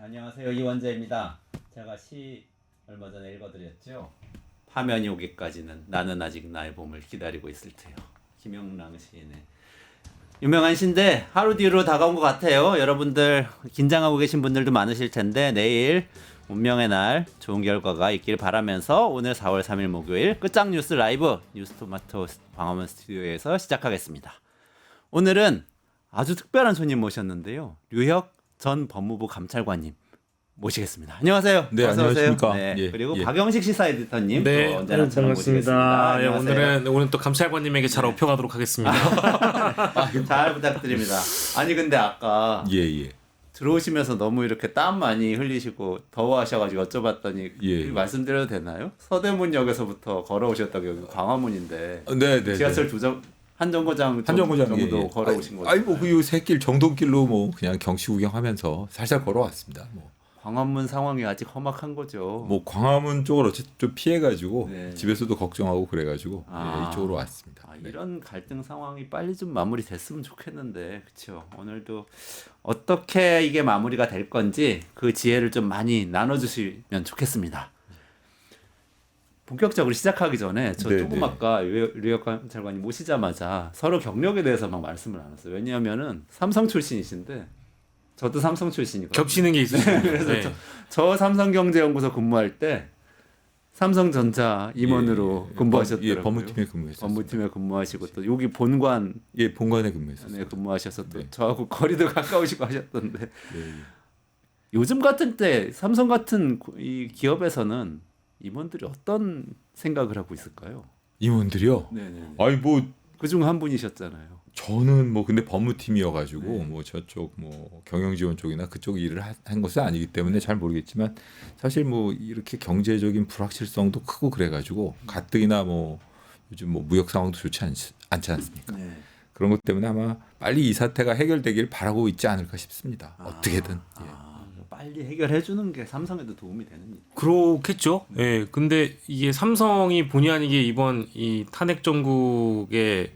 안녕하세요. 이원재입니다. 제가 시 얼마 전에 읽어드렸죠. 파면이 오기까지는 나는 아직 나의 봄을 기다리고 있을 테요. 김영랑 시인의 유명한 시인데 하루 뒤로 다가온 것 같아요. 여러분들 긴장하고 계신 분들도 많으실 텐데 내일 운명의 날 좋은 결과가 있길 바라면서 오늘 4월 3일 목요일 끝장뉴스 라이브 뉴스토마토 광화문 스튜디오에서 시작하겠습니다. 오늘은 아주 특별한 손님 모셨는데요. 류혁 전 법무부 감찰관님 모시겠습니다. 안녕하세요. 네, 어서 안녕하십니까. 오세요. 네, 예, 그리고 예. 박영식 시사 에디터님 네, 또 언제나처럼 모시겠습니다. 예, 오늘은 또 감찰관님에게 잘 업혀가도록 하겠습니다. 잘 부탁드립니다. 아니 근데 아까 예. 들어오시면서 너무 이렇게 땀 많이 흘리시고 더워하셔가지고 여쭤봤더니 예. 말씀드려도 되나요? 서대문역에서부터 걸어오셨다고 여기 광화문인데 네. 지하철 한 정거장 정도 예. 걸어오신 거죠? 아니 뭐그 새길 정동길로 뭐 그냥 경치 구경하면서 살살 걸어왔습니다. 뭐. 광화문 상황이 아직 험악한 거죠. 뭐 광화문 쪽을 어쨌든 좀 피해가지고 네. 집에서도 걱정하고 그래가지고 아. 이쪽으로 왔습니다. 네. 이런 갈등 상황이 빨리 좀 마무리됐으면 좋겠는데 그렇죠. 오늘도 어떻게 이게 마무리가 될 건지 그 지혜를 좀 많이 나눠주시면 좋겠습니다. 본격적으로 시작하기 전에 저 네, 조금 네. 아까 류혁 감찰관님 모시자마자 서로 경력에 대해서 막 말씀을 안 했어요. 왜냐하면은 삼성 출신이신데 저도 삼성 출신이거든요. 겹치는 게 있으시죠. 그래서 네. 저 삼성경제연구소 근무할 때 삼성전자 임원으로 근무하셨더라고요. 예, 법무팀에 근무했어요. 법무팀에 근무하시고 또 여기 본관 예, 본관에 근무했었어요. 네, 근무하셔서 또 네. 저하고 거리도 가까우시고 하셨던데 예. 요즘 같은 때 삼성 같은 이 기업에서는 임원들이 어떤 생각을 하고 있을까요? 임원들이요. 네네. 아니 뭐 그중 한 분이셨잖아요. 저는 뭐 근데 법무팀이어가지고 네. 뭐 저쪽 뭐 경영지원 쪽이나 그쪽 일을 한 것은 아니기 때문에 잘 모르겠지만 사실 뭐 이렇게 경제적인 불확실성도 크고 그래가지고 가뜩이나 뭐 요즘 뭐 무역 상황도 좋지 않지 않습니까? 네. 그런 것 때문에 아마 빨리 이 사태가 해결되길 바라고 있지 않을까 싶습니다. 어떻게든. 예. 빨리 해결해 주는 게 삼성에도 도움이 되는 일. 그렇겠죠. 예. 근데 이게 삼성이 본의 아니게 이번 이 탄핵 정국의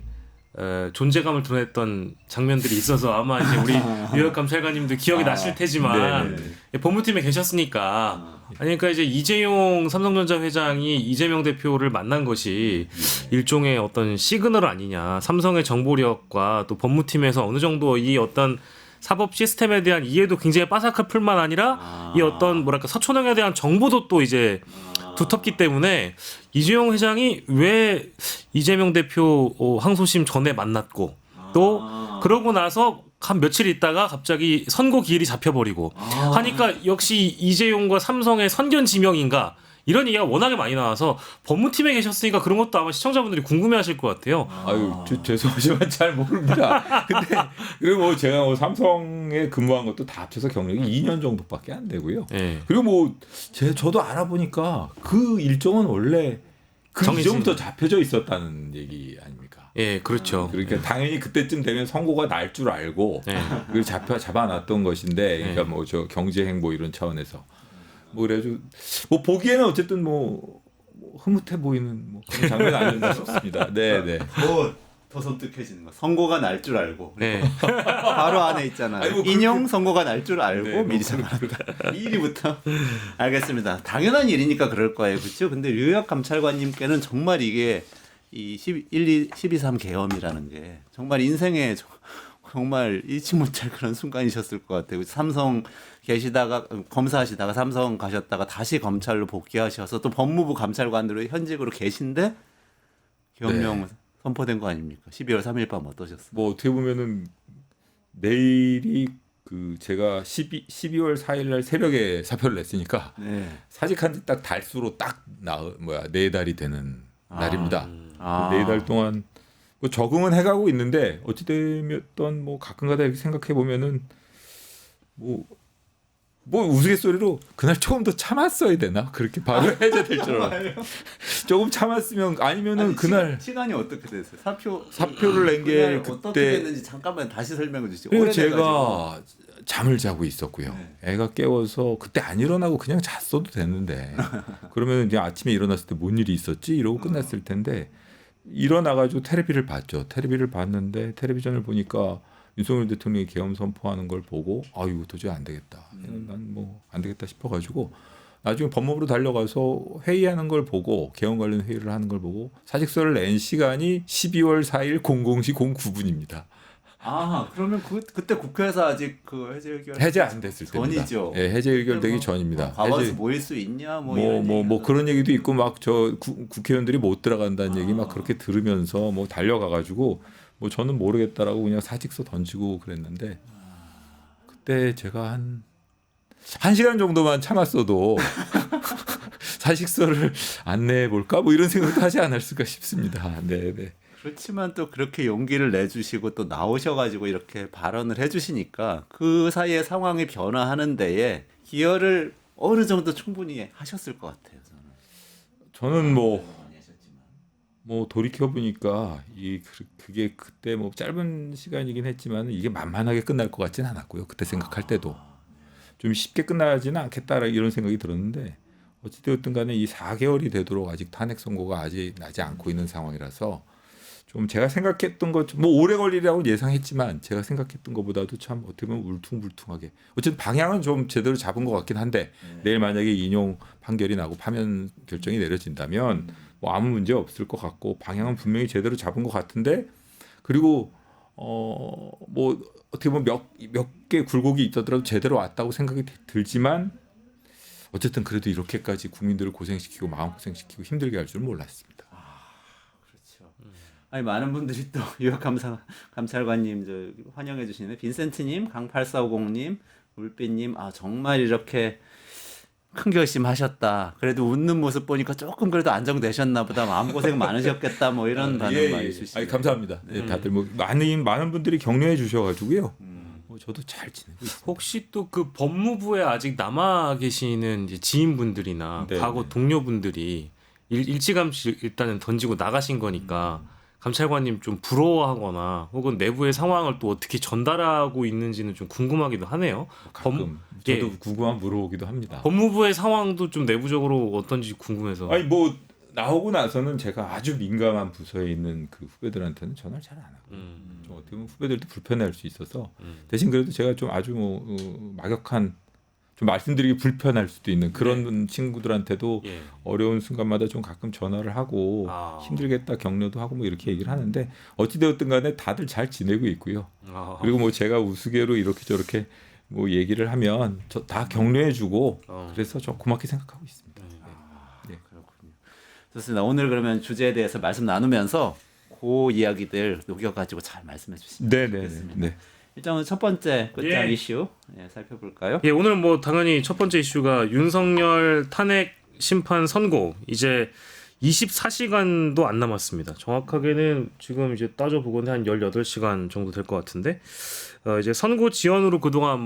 존재감을 드러냈던 장면들이 있어서 아마 이제 우리 류혁 감찰관님도 기억이 나실 테지만 예, 법무팀에 계셨으니까 그러니까 이제 이재용 삼성전자 회장이 이재명 대표를 만난 것이 일종의 어떤 시그널 아니냐. 삼성의 정보력과 또 법무팀에서 어느 정도 이 어떤 사법 시스템에 대한 이해도 굉장히 빠삭할 뿐만 아니라 이 어떤 뭐랄까 서초동에 대한 정보도 또 이제 두텁기 때문에 이재용 회장이 왜 이재명 대표 항소심 전에 만났고 또 그러고 나서 한 며칠 있다가 갑자기 선고 기일이 잡혀버리고 하니까 역시 이재용과 삼성의 선견지명인가 이런 얘기가 워낙에 많이 나와서 법무팀에 계셨으니까 그런 것도 아마 시청자분들이 궁금해하실 것 같아요. 아유 죄송하지만 잘 모릅니다. 근데 그리고 뭐 제가 뭐 삼성에 근무한 것도 다 합쳐서 경력이 2년 정도밖에 안 되고요. 네. 그리고 뭐 저도 알아보니까 그 일정은 원래 그 이전부터 잡혀져 있었다는 얘기 아닙니까? 예, 그렇죠. 그러니까 당연히 그때쯤 되면 선고가 날 줄 알고 네. 그걸 잡아놨던 것인데, 그러니까 뭐 저 경제 행보 이런 차원에서 뭐 그래가지고 뭐 보기에는 어쨌든 뭐 흐뭇해 보이는 뭐 그런 장면 아니었나 싶습니다. 네. 더 섬뜩해지는 거. 선고가 날 줄 알고. 네. 바로 안에 있잖아요. 아니, 뭐 인용 선고가 날 줄 알고 네, 미리 잡아놨다. 이 일이부터 알겠습니다. 당연한 일이니까 그럴 거예요, 그렇죠? 근데 류혁 감찰관님께는 정말 이게 이 12.3 계엄이라는 게 정말 인생에 정말 잊지 못할 그런 순간이셨을 것 같아요. 삼성 계시다가 검사하시다가 삼성 가셨다가 다시 검찰로 복귀하셔서 또 법무부 감찰관으로 현직으로 계신데 계엄령 선포된 거 아닙니까? 12월 3일 밤 어떠셨어요? 뭐 어떻게 보면은 내일이 그 제가 12월 4일 날 새벽에 사표를 냈으니까 네. 사직한 지 딱 달수로 딱 4달이 되는 날입니다. 네 달 동안 뭐 적응은 해가고 있는데 어찌되면 뭐 가끔가다 이렇게 생각해 보면은 뭐 우스갯소리로 그날 조금 더 참았어야 되나 그렇게 바로 해제될 줄 알았어요. 조금 참았으면 아니면은 그날 시간이 어떻게 됐어요? 사표를 낸 게 어떻게 그때 됐는지 잠깐만 다시 설명해 주시죠. 그리고 제가 잠을 자고 있었고요. 네. 애가 깨워서 그때 안 일어나고 그냥 잤어도 됐는데 그러면 이제 아침에 일어났을 때 뭔 일이 있었지 이러고 끝났을 텐데 일어나가지고 텔레비를 봤죠. 텔레비를 봤는데 텔레비전을 보니까 윤석열 대통령이 계엄 선포하는 걸 보고 아 이거 도저히 안 되겠다. 난 뭐 안 되겠다 싶어가지고 나중에 법무부로 달려가서 회의하는 걸 보고 계엄 관련 회의를 하는 걸 보고 사직서를 낸 시간이 12월 4일 00시 09분입니다. 아 그러면 그때 국회에서 아직 그 해제 의결 해제 안 됐을 때입니다. 전이죠. 예, 해제 의결되기 전입니다. 과반수 해제 모일 수 있냐 뭐 그런 얘기도 있고 막 저 국회의원들이 못 들어간다는 얘기 막 그렇게 들으면서 뭐 달려가가지고 뭐 저는 모르겠다라고 그냥 사직서 던지고 그랬는데 그때 제가 한 시간 정도만 참았어도 사직서를 안 내볼까 뭐 이런 생각도 하지 않았을까 싶습니다. 네, 네. 그렇지만 또 그렇게 용기를 내주시고 또 나오셔가지고 이렇게 발언을 해주시니까 그 사이에 상황이 변화하는 데에 기여를 어느 정도 충분히 하셨을 것 같아요. 저는 뭐 돌이켜 보니까 그게 그때 뭐 짧은 시간이긴 했지만 이게 만만하게 끝날 것 같진 않았고요. 그때 생각할 때도 좀 쉽게 끝나지는 않겠다 이런 생각이 들었는데 어찌되었든 간에 이 4개월이 되도록 아직 탄핵 선고가 아직 나지 않고 있는 상황이라서 좀 제가 생각했던 것 뭐 오래 걸리라고 예상했지만 제가 생각했던 것보다도 참 어떻게 보면 울퉁불퉁하게 어쨌든 방향은 좀 제대로 잡은 것 같긴 한데 내일 만약에 인용 판결이 나고 파면 결정이 내려진다면 뭐 아무 문제 없을 것 같고 방향은 분명히 제대로 잡은 것 같은데 그리고 뭐 어떻게 보면 몇 개 굴곡이 있더라도 제대로 왔다고 생각이 들지만 어쨌든 그래도 이렇게까지 국민들을 고생시키고 마음 고생시키고 힘들게 할 줄은 몰랐습니다. 그렇죠. 아니 많은 분들이 또 유학 감찰관님 저 환영해 주시는 빈센트님, 강8450님, 울빛님 아 정말 이렇게 큰 결심하셨다. 그래도 웃는 모습 보니까 조금 그래도 안정되셨나 보다. 마음 고생 많으셨겠다. 뭐 이런 반응 많이 주시네요. 감사합니다. 네, 다들 뭐 많은 분들이 격려해 주셔가지고요. 저도 잘 지내고 있습니다. 혹시 또 그 법무부에 아직 남아 계시는 이제 지인분들이나 네, 과거 네. 동료분들이 일찌감치 일단은 던지고 나가신 거니까 감찰관님 좀 부러워하거나 혹은 내부의 상황을 또 어떻게 전달하고 있는지는 좀 궁금하기도 하네요. 가끔 저도 궁금한 물어보기도 합니다. 법무부의 상황도 좀 내부적으로 어떤지 궁금해서. 아니 뭐 나오고 나서는 제가 아주 민감한 부서에 있는 그 후배들한테는 전화를 잘 안 하고 좀 어떻게 보면 후배들도 불편해할 수 있어서 대신 그래도 제가 좀 아주 막역한 좀 말씀드리기 불편할 수도 있는 그런 친구들한테도 예. 어려운 순간마다 좀 가끔 전화를 하고 힘들겠다 격려도 하고 뭐 이렇게 얘기를 하는데 어찌되었든 간에 다들 잘 지내고 있고요. 그리고 뭐 제가 우스개로 이렇게 저렇게 뭐 얘기를 하면 저 다 격려해주고 그래서 좀 고맙게 생각하고 있습니다. 네. 그렇군요. 좋습니다. 오늘 그러면 주제에 대해서 말씀 나누면서 그 이야기들 녹여가지고 잘 말씀해 주시면 좋겠습니다. 네. 일단은 첫 번째 끝장 예. 이슈 살펴볼까요? 예, 오늘 뭐 당연히 첫 번째 이슈가 윤석열 탄핵 심판 선고 이제 24시간도 안 남았습니다. 정확하게는 지금 이제 따져보건데 한 18시간 정도 될 것 같은데 이제 선고 지연으로 그동안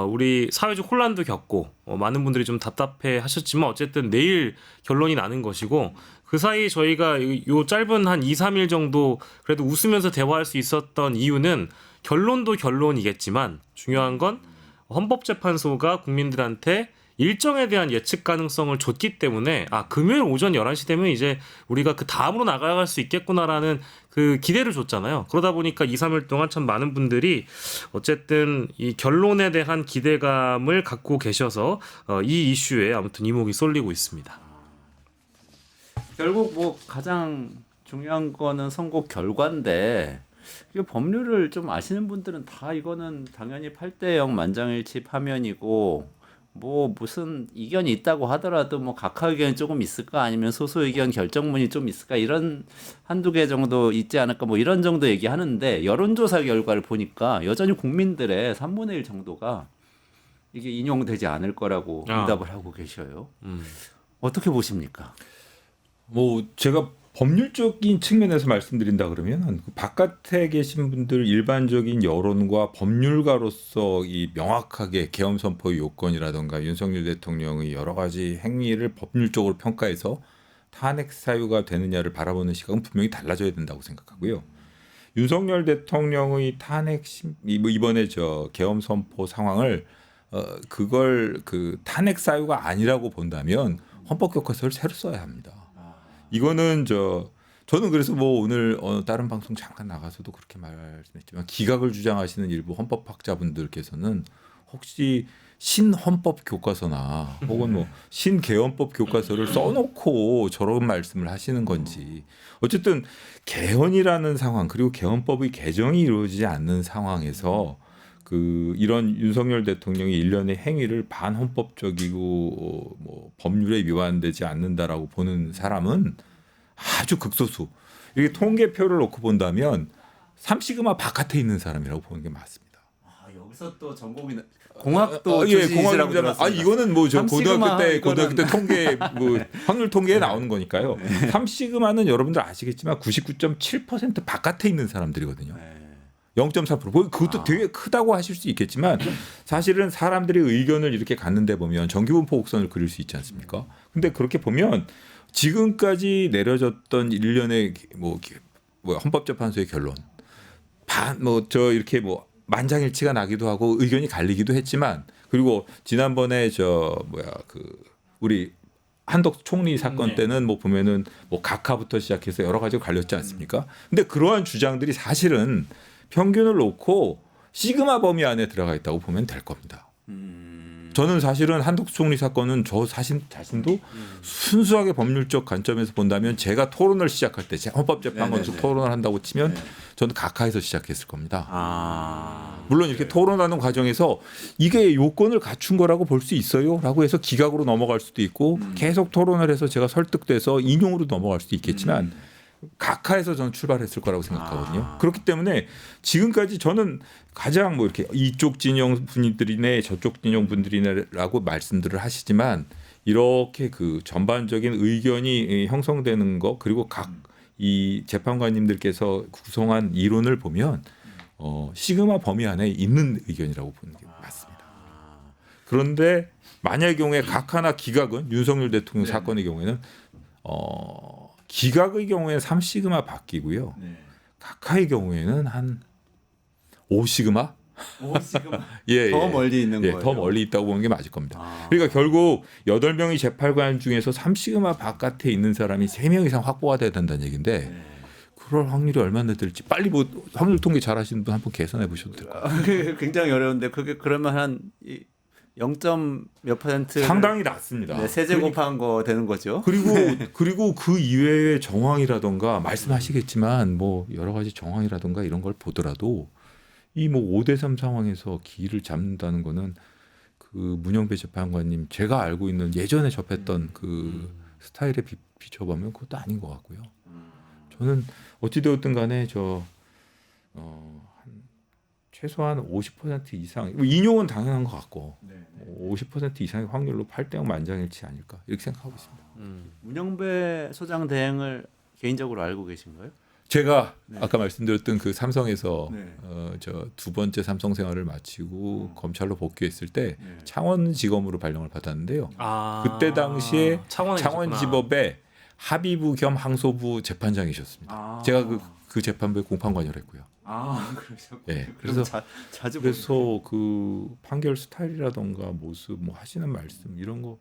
우리 사회적 혼란도 겪고 많은 분들이 좀 답답해 하셨지만 어쨌든 내일 결론이 나는 것이고 그 사이 저희가 요 짧은 한 2, 3일 정도 그래도 웃으면서 대화할 수 있었던 이유는 결론도 결론이겠지만 중요한 건 헌법재판소가 국민들한테 일정에 대한 예측 가능성을 줬기 때문에 금요일 오전 11시 되면 이제 우리가 그 다음으로 나가갈 수 있겠구나라는 그 기대를 줬잖아요. 그러다 보니까 2, 3일 동안 참 많은 분들이 어쨌든 이 결론에 대한 기대감을 갖고 계셔서 이 이슈에 아무튼 이목이 쏠리고 있습니다. 결국 뭐 가장 중요한 거는 선고 결과인데 이 법률을 좀 아시는 분들은 다 이거는 당연히 8대0 만장일치 파면이고 뭐 무슨 이견이 있다고 하더라도 뭐 각하 의견이 조금 있을까 아니면 소수 의견 결정문이 좀 있을까 이런 한두 개 정도 있지 않을까 뭐 이런 정도 얘기하는데 여론조사 결과를 보니까 여전히 국민들의 3분의 1 정도가 이게 인용되지 않을 거라고 응답을 하고 계셔요. 어떻게 보십니까? 뭐 제가 법률적인 측면에서 말씀드린다 그러면 그 바깥에 계신 분들 일반적인 여론과 법률가로서 이 명확하게 계엄 선포 요건이라든가 윤석열 대통령의 여러 가지 행위를 법률적으로 평가해서 탄핵 사유가 되느냐를 바라보는 시각은 분명히 달라져야 된다고 생각하고요. 윤석열 대통령의 탄핵 이번에 저 계엄 선포 상황을 그걸 그 탄핵 사유가 아니라고 본다면 헌법 교과서를 새로 써야 합니다. 이거는 저는 그래서 뭐 오늘 다른 방송 잠깐 나가서도 그렇게 말씀했지만 기각을 주장하시는 일부 헌법학자분들께서는 혹시 신헌법 교과서나 혹은 뭐 신개헌법 교과서를 써놓고 저런 말씀을 하시는 건지 어쨌든 개헌이라는 상황 그리고 개헌법의 개정이 이루어지지 않는 상황에서 그 이런 윤석열 대통령의 일련의 행위를 반헌법적이고 뭐 법률에 위반되지 않는다라고 보는 사람은 아주 극소수. 이렇게 통계표를 놓고 본다면 삼시그마 바깥에 있는 사람이라고 보는 게 맞습니다. 여기서 또 전공이 공학도 예, 출신이라고 공학이잖아. 들었습니다. 이거는 뭐 저 삼시그마 고등학교 때 통계 뭐 확률 통계에 나오는 거니까요. 네. 삼시그마는 여러분들 아시겠지만 99.7% 바깥에 있는 사람들이거든요. 네. 0.4%. 그것도 되게 크다고 하실 수 있겠지만 사실은 사람들이 의견을 이렇게 갖는데 보면 정규분포 곡선을 그릴 수 있지 않습니까? 근데 그렇게 보면 지금까지 내려졌던 일련의 뭐 헌법재판소의 결론 뭐 저 이렇게 뭐 만장일치가 나기도 하고 의견이 갈리기도 했지만 그리고 지난번에 우리 한덕수 총리 사건 때는 뭐 보면은 뭐 각하부터 시작해서 여러 가지가 갈렸지 않습니까? 근데 그러한 주장들이 사실은 평균을 놓고 시그마 범위 안에 들어가 있다고 보면 될 겁니다. 저는 사실은 한덕수 총리 사건은 저 자신도 순수하게 법률적 관점에서 본다면 제가 토론을 시작할 때 헌법재판관에서 토론을 한다고 치면 저는 각하에서 시작했을 겁니다. 물론 이렇게 토론하는 과정에서 이게 요건을 갖춘 거라고 볼 수 있어요? 라고 해서 기각으로 넘어갈 수도 있고 계속 토론을 해서 제가 설득돼서 인용으로 넘어갈 수도 있겠지만 각하에서 저는 출발했을 거라고 생각하거든요. 그렇기 때문에 지금까지 저는 가장 뭐 이렇게 이쪽 진영 분들이네 저쪽 진영 분들이네라고 말씀들을 하시지만 이렇게 그 전반적인 의견이 형성되는 거 그리고 각 이 재판관님들께서 구성한 이론을 보면 시그마 범위 안에 있는 의견이라고 보는 게 맞습니다. 그런데 만약의 경우에 각하나 기각은 윤석열 대통령 사건의 경우에는 기각의 경우에는 3시그마 바뀌고요. 각하의 경우에는 한 5시그마? 5시그마 예, 더 멀리 있는 거예요. 더 멀리 있다고 보는 게 맞을 겁니다. 그러니까 결국 8명의 재판관 중에서 3시그마 바깥에 있는 사람이 3명 이상 확보가 돼야 된다는 얘기인데 그럴 확률이 얼마나 될지 빨리 뭐 확률 통계 잘하시는 분 한번 계산해 보셔도 될 것 같아요. 굉장히 어려운데 그게 그러면 한 0. 몇 %? 상당히 낮습니다. 네, 세제곱한 거 되는 거죠. 그리고 그 이외의 정황이라던가 말씀하시겠지만 뭐 여러 가지 정황이라던가 이런 걸 보더라도 이 뭐 5대3 상황에서 기를 잡는다는 거는 그 문영배 재판관님 제가 알고 있는 예전에 접했던 그 스타일에 비춰보면 그것도 아닌 것 같고요. 저는 어찌되었든 간에 최소한 50% 이상 인용은 당연한 것 같고 50% 이상의 확률로 8대0 만장일치 아닐까 이렇게 생각하고 있습니다. 문영배 소장 대행을 개인적으로 알고 계신가요? 제가 아까 말씀드렸던 그 삼성에서 네. 저 두 번째 삼성 생활을 마치고 검찰로 복귀했을 때 창원지검으로 발령을 받았는데요. 그때 당시에 창원지법의 합의부 겸 항소부 재판장이셨습니다. 제가 그 재판부의 공판관여를 했고요. 그러셨군요. 예, 그래서 자주 그 판결 스타일이라던가 모습 뭐 하시는 말씀 이런 거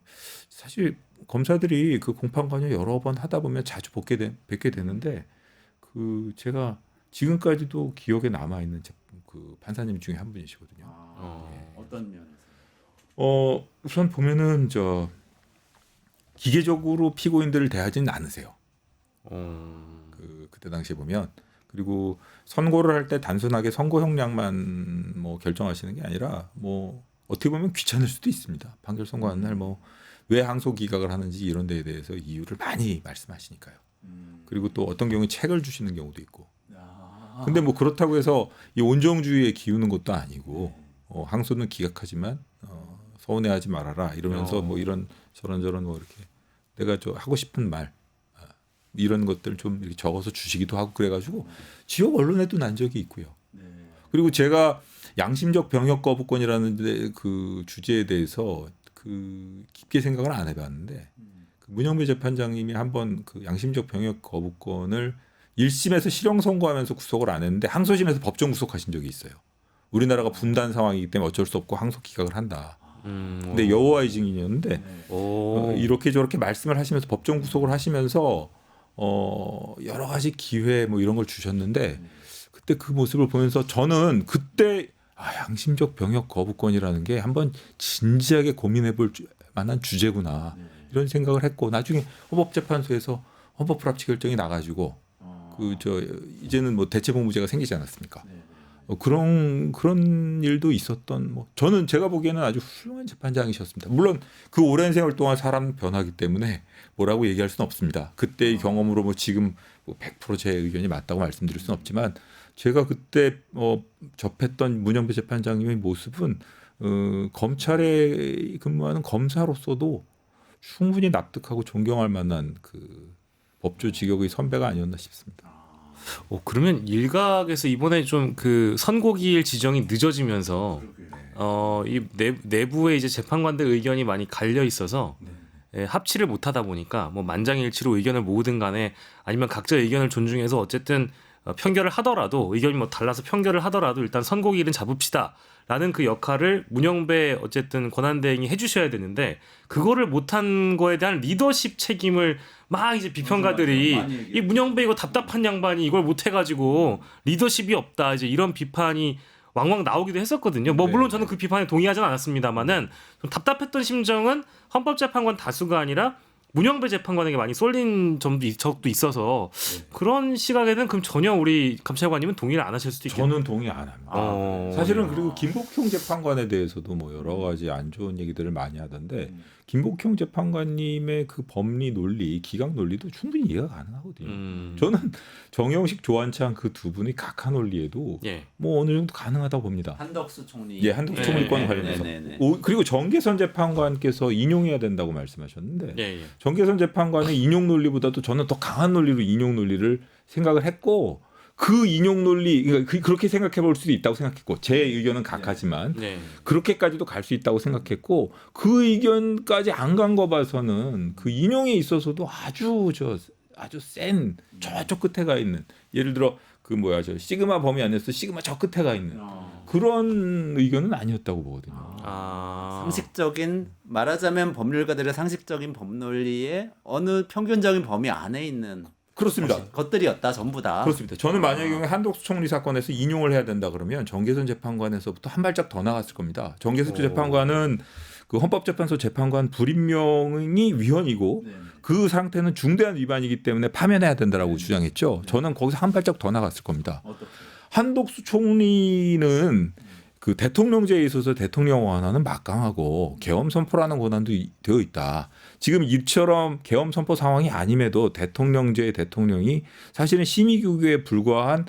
사실 검사들이 그 공판관여 여러 번 하다 보면 자주 뵙게 되는데 그 제가 지금까지도 기억에 남아 있는 그 판사님 중에 한 분이시거든요. 어떤 면에서? 우선 보면은 기계적으로 피고인들을 대하지는 않으세요. 그때 당시에 보면 그리고 선고를 할 때 단순하게 선고 형량만 뭐 결정하시는 게 아니라 뭐 어떻게 보면 귀찮을 수도 있습니다. 판결 선고하는 날 뭐 왜 항소 기각을 하는지 이런 데에 대해서 이유를 많이 말씀하시니까요. 그리고 또 어떤 경우에 책을 주시는 경우도 있고. 근데 뭐 그렇다고 해서 이 온정주의에 기우는 것도 아니고 항소는 기각하지만 서운해하지 말아라 이러면서 뭐 이런 저런 뭐 이렇게 내가 하고 싶은 말 이런 것들 좀 이렇게 적어서 주시기도 하고 그래가지고 지역 언론에도 난 적이 있고요. 그리고 제가 양심적 병역 거부권이라는 그 주제에 대해서 그 깊게 생각을 안 해봤는데 그 문영배 재판장님이 한번 그 양심적 병역 거부권을 1심에서 실형 선고하면서 구속을 안 했는데 항소심에서 법정 구속하신 적이 있어요. 우리나라가 분단 상황이기 때문에 어쩔 수 없고 항소 기각을 한다. 근데 여호와의 증인이었는데 이렇게 저렇게 말씀을 하시면서 법정 구속을 하시면서 여러 가지 기회 뭐 이런 걸 주셨는데 그때 그 모습을 보면서 저는 그때 양심적 병역 거부권이라는 게 한번 진지하게 고민해볼 만한 주제구나 이런 생각을 했고 나중에 헌법재판소에서 헌법불합치 결정이 나가지고 이제는 뭐 대체복무제가 생기지 않았습니까? 그런 일도 있었던 뭐 저는 제가 보기에는 아주 훌륭한 재판장이셨습니다. 물론 그 오랜 세월 동안 사람 변하기 때문에 뭐라고 얘기할 수는 없습니다. 그때의 경험으로 뭐 지금 뭐 100% 제 의견이 맞다고 말씀드릴 수는 없지만 제가 그때 접했던 문영배 재판장님의 모습은 검찰에 근무하는 검사로서도 충분히 납득하고 존경할 만한 그 법조 직역의 선배가 아니었나 싶습니다. 그러면 일각에서 이번에 좀 그 선고기일 지정이 늦어지면서 이 내부에 이제 재판관들 의견이 많이 갈려 있어서 합치를 못하다 보니까 뭐 만장일치로 의견을 모으든 간에 아니면 각자 의견을 존중해서 어쨌든 편결을 하더라도 의견이 뭐 달라서 편결을 하더라도 일단 선고기일은 잡읍시다라는 그 역할을 문영배 어쨌든 권한대행이 해주셔야 되는데 그거를 못한 거에 대한 리더십 책임을 막 이제 비평가들이 이 문영배 이거 답답한 양반이 이걸 못해가지고 리더십이 없다 이제 이런 비판이 왕왕 나오기도 했었거든요. 뭐 물론 저는 그 비판에 동의하지는 않았습니다만은 좀 답답했던 심정은 헌법재판관 다수가 아니라 문영배 재판관에게 많이 쏠린 적도 있어서 그런 시각에는 그럼 전혀 우리 감찰관님은 동의를 안 하실 수도 있겠네요. 저는 동의 안 합니다. 사실은 그리고 김복형 재판관에 대해서도 뭐 여러 가지 안 좋은 얘기들을 많이 하던데 김복형 재판관님의 그 법리 논리, 기각 논리도 충분히 이해가 가능하거든요. 저는 정영식, 조한창 그 두 분이 각하 논리에도 뭐 어느 정도 가능하다고 봅니다. 한덕수 총리, 한덕수 총리권 관련해서 그리고 정계선 재판관께서 인용해야 된다고 말씀하셨는데 정계선 재판관의 인용 논리보다도 저는 더 강한 논리로 인용 논리를 생각을 했고. 그 인용 논리 그렇게 생각해 볼 수도 있다고 생각했고 제 의견은 각하지만 그렇게까지도 갈 수 있다고 생각했고 그 의견까지 안 간 거 봐서는 그 인용에 있어서도 아주 센 저쪽 끝에 가 있는 예를 들어 그 시그마 범위 안에서 시그마 저 끝에 가 있는 그런 의견은 아니었다고 보거든요. 상식적인 말하자면 법률가들의 상식적인 법논리의 어느 평균적인 범위 안에 있는 그렇습니다. 것들이었다 전부 다. 그렇습니다. 저는 만약에 한덕수 총리 사건에서 인용을 해야 된다 그러면 정계선 재판관에서부터 한 발짝 더 나갔을 겁니다. 정계선 재판관은 그 헌법재판소 재판관 불임명이 위헌이고 그 상태는 중대한 위반이기 때문에 파면해야 된다라고 주장했죠. 저는 거기서 한 발짝 더 나갔을 겁니다. 한덕수 총리는 그 대통령제에 있어서 대통령 권한은 막강하고 계엄 선포라는 권한도 되어 있다. 지금 이처럼 계엄 선포 상황이 아님에도 대통령제의 대통령이 사실은 심의규규에 불과한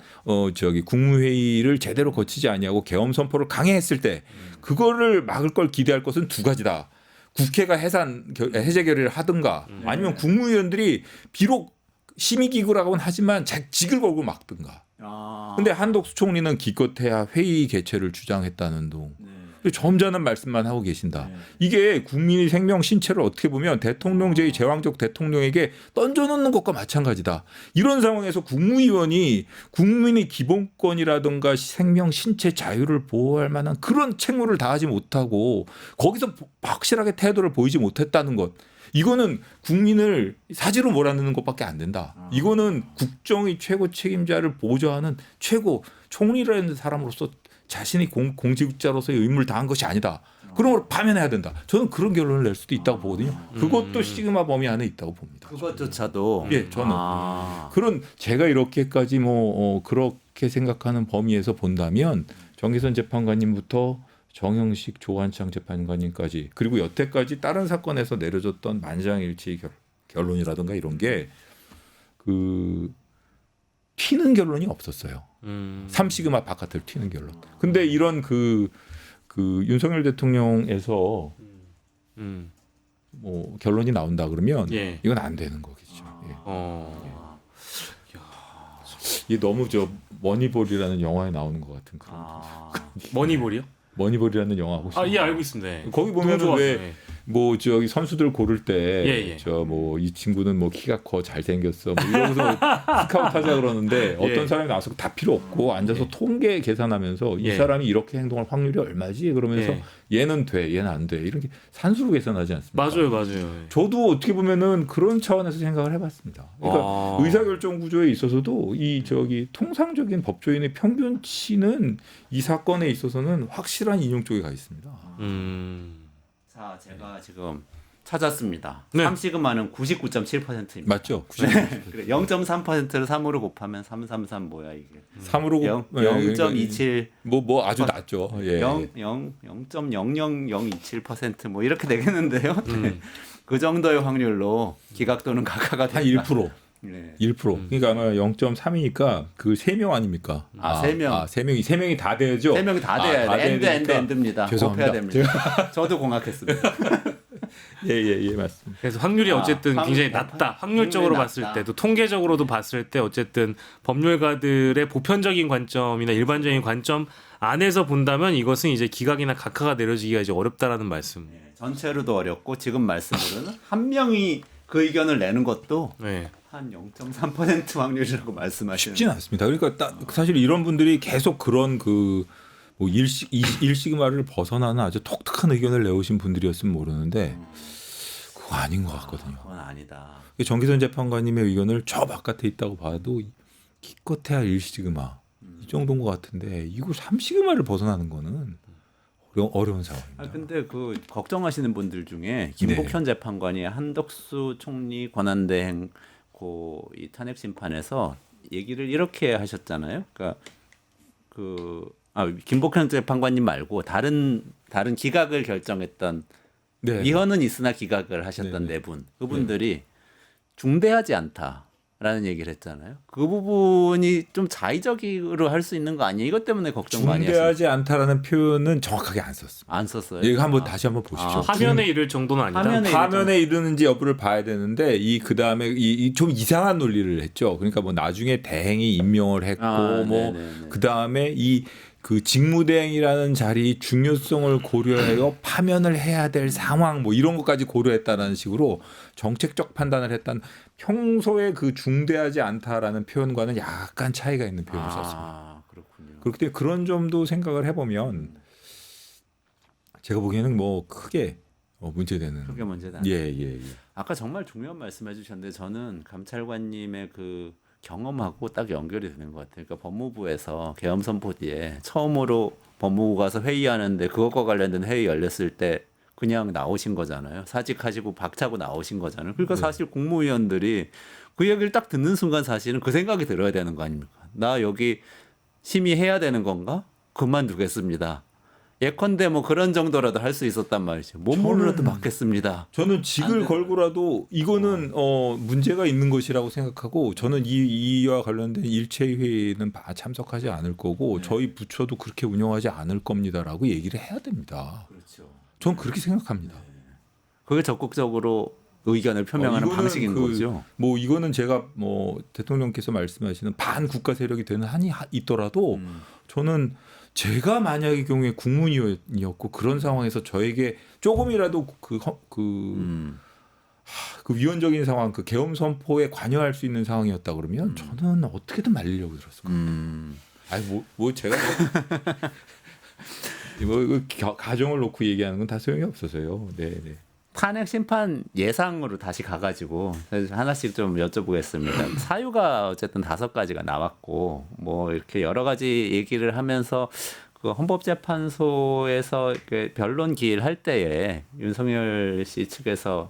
국무회의를 제대로 거치지 아니하고 계엄 선포를 강행했을 때 그거를 막을 걸 기대할 것은 두 가지다. 국회가 해제 결의를 하든가 아니면 국무위원들이 비록 심의기구라고는 하지만 직을 걸고 막든가. 근데 한덕수 총리는 기껏해야 회의 개최를 주장했다는 둥. 점잖은 말씀만 하고 계신다. 이게 국민의 생명 신체를 어떻게 보면 대통령제의 제왕적 대통령에게 던져놓는 것과 마찬가지다. 이런 상황에서 국무위원이 국민의 기본권이라든가 생명 신체 자유를 보호할 만한 그런 책무를 다하지 못하고 거기서 확실하게 태도를 보이지 못했다는 것. 이거는 국민을 사지로 몰아넣는 것밖에 안 된다. 이거는 국정의 최고 책임자를 보좌하는 최고 총리라는 사람으로서 자신이 공직자로서의 의무를 다한 것이 아니다. 그런 걸 파면해야 된다. 저는 그런 결론을 낼 수도 있다고 보거든요. 그것도 시그마 범위 안에 있다고 봅니다. 그것조차도 저는 그런 제가 이렇게까지 그렇게 생각하는 범위에서 본다면 정계선 재판관님부터 정영식, 조한창 재판관님까지 그리고 여태까지 다른 사건에서 내려졌던 만장일치 결론이라든가 이런 게 튀는 결론이 없었어요. 3시그마 바깥을 튀는 결론. 근데 이런 그 윤석열 대통령에서 뭐 결론이 나온다 그러면 이건 안 되는 거겠죠. 이게 너무 머니볼이라는 영화에 나오는 것 같은 그런. 머니볼이요? 머니볼이라는 영화 혹시? 알고 있습니다. 거기 보면은 왜 뭐 저기 선수들 고를 예, 예. 때 저 뭐 이 친구는 뭐 키가 커 잘생겼어 뭐 이러면서 스카우트하자 그러는데 예. 어떤 사람이 나와서 다 필요 없고 앉아서 통계 계산하면서 이 예. 사람이 이렇게 행동할 확률이 얼마지 그러면서 예. 얘는 돼 얘는 안 돼 이런 게 산수로 계산하지 않습니까? 맞아요. 저도 어떻게 보면은 그런 차원에서 생각을 해봤습니다. 그러니까 아. 의사결정 구조에 있어서도 이 저기 통상적인 법조인의 평균치는 이 사건에 있어서는 확실한 인용 쪽에 가 있습니다. 자, 제가 지금 찾았습니다. 네. 3시그마는 99.7%입니다. 맞죠? 그래, 0.3%를 3으로 곱하면 333 뭐야 이게? 3으로 0.27 뭐 아주 낮죠. 예. 0.00027% 뭐 이렇게 되겠는데요. 네. 그 정도의 확률로 기각 또는 각하가 한 된다. 1%. 네. 1%. 그러니까 아마 0.3이니까 그 3명 아닙니까? 세 명. 세 명이 다 돼야죠. 3명이 다 돼야 다 돼. 돼야 되니까. 엔드입니다. 죄송합니다. 곱해야 됩니다. 저도 공학했습니다. 예, 맞습니다. 그래서 확률이 어쨌든 굉장히 낮다. 확률적으로 확률이 봤을 낮다. 때도 통계적으로도 봤을 때 어쨌든 법률가들의 보편적인 관점이나 일반적인 관점 안에서 본다면 이것은 이제 기각이나 각하가 내려지기가 이제 어렵다라는 말씀. 네, 전체로도 어렵고 지금 말씀으로는 한 명이 그 의견을 내는 것도 네. 한 0.3% 확률이라고 말씀하시는. 쉽지는 않습니다. 그러니까 사실 이런 분들이 계속 그런 그뭐 일시그마를 벗어나는 아주 독특한 의견을 내오신 분들이었으면 모르는데 그거 아닌 것 같거든요. 그건 아니다. 정기선 재판관님의 의견을 저 바깥에 있다고 봐도 기껏해야 일시그마 이 정도인 것 같은데 이거 3시그마를 벗어나는 거는 어려운 상황입니다. 근데 그 걱정하시는 분들 중에 김복현 재판관이 한덕수 총리 권한대행 이 탄핵 심판에서 얘기를 이렇게 하셨잖아요. 그러니까 김복현 재판관님 말고 다른 기각을 결정했던 네. 위헌은 있으나 기각을 하셨던 네 분, 그분들이 중대하지 않다라는 얘기를 했잖아요. 그 부분이 좀 자의적으로 할 수 있는 거 아니에요? 이것 때문에 걱정 많이 하셨어요. 중대하지 않다라는 표현은 정확하게 안 썼습니다. 안 썼어요. 이거 다시 한번 보십시오. 화면에 이를 정도는 아니다. 화면에 이르는지 여부를 봐야 되는데 그 다음에 이 좀 이상한 논리를 했죠. 그러니까 뭐 나중에 대행이 임명을 했고 뭐 그 다음에 그 직무대행이라는 자리 중요성을 고려해서 파면을 해야 될 상황 뭐 이런 것까지 고려했다는 식으로 정책적 판단을 했던 평소에 그 중대하지 않다라는 표현과는 약간 차이가 있는 표현을 썼습니다. 그렇군요. 그렇기 때문에 그런 점도 생각을 해보면 제가 보기에는 뭐 크게 문제되는. 크게 문제다. 예. 아까 정말 중요한 말씀해 주셨는데 저는 감찰관님의 그 경험하고 딱 연결이 되는 것 같아요. 그러니까 법무부에서 계엄 선포 뒤에 처음으로 법무부 가서 회의하는데 그것과 관련된 회의 열렸을 때 그냥 나오신 거잖아요. 사직하시고 박차고 나오신 거잖아요. 그러니까 사실 국무위원들이 그 얘기를 딱 듣는 순간 사실은 그 생각이 들어야 되는 거 아닙니까? 나 여기 심의해야 되는 건가? 그만두겠습니다. 예컨대 뭐 그런 정도라도 할 수 있었단 말이죠. 몸으로라도 받겠습니다. 저는 직을 걸고라도 이거는 문제가 있는 것이라고 생각하고 저는 이와 관련된 일체 회의는 참석하지 않을 거고 저희 부처도 그렇게 운영하지 않을 겁니다라고 얘기를 해야 됩니다. 그렇죠. 저는 그렇게 생각합니다. 그게 적극적으로 의견을 표명하는 방식인 거죠. 뭐 이거는 제가 뭐 대통령께서 말씀하시는 반국가 세력이 되는 한이 있더라도 저는 제가 만약의 경우에 국무위원이었고 그런 상황에서 저에게 조금이라도 그 위헌적인 상황, 그 계엄 선포에 관여할 수 있는 상황이었다 그러면 저는 어떻게든 말리려고 들었을 겁니다. 아니 뭐 제가 뭐 가정을 놓고 얘기하는 건 다 소용이 없어서요. 네. 탄핵 심판 예상으로 다시 가가지고 하나씩 좀 여쭤보겠습니다. 사유가 어쨌든 5가지가 나왔고 뭐 이렇게 여러 가지 얘기를 하면서 그 헌법재판소에서 이렇게 변론 기일 할 때에 윤석열 씨 측에서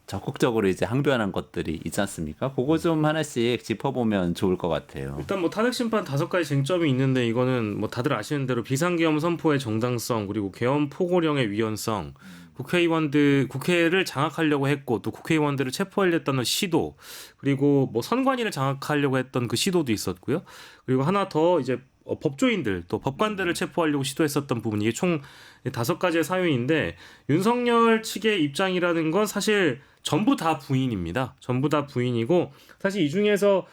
적극적으로 이제 항변한 것들이 있지 않습니까? 그거 좀 하나씩 짚어보면 좋을 것 같아요. 일단 뭐 탄핵 심판 5가지 쟁점이 있는데 이거는 뭐 다들 아시는 대로 비상계엄 선포의 정당성 그리고 계엄 포고령의 위헌성 국회를 장악하려고 했고 또 국회의원들을 체포하려던 시도 그리고 뭐 선관위를 장악하려고 했던 그 시도도 있었고요. 그리고 하나 더 이제 법조인들 또 법관들을 체포하려고 시도했었던 부분 이게 총 5가지의 사유인데 윤석열 측의 입장이라는 건 사실 전부 다 부인입니다. 전부 다 부인이고 사실 이 중에서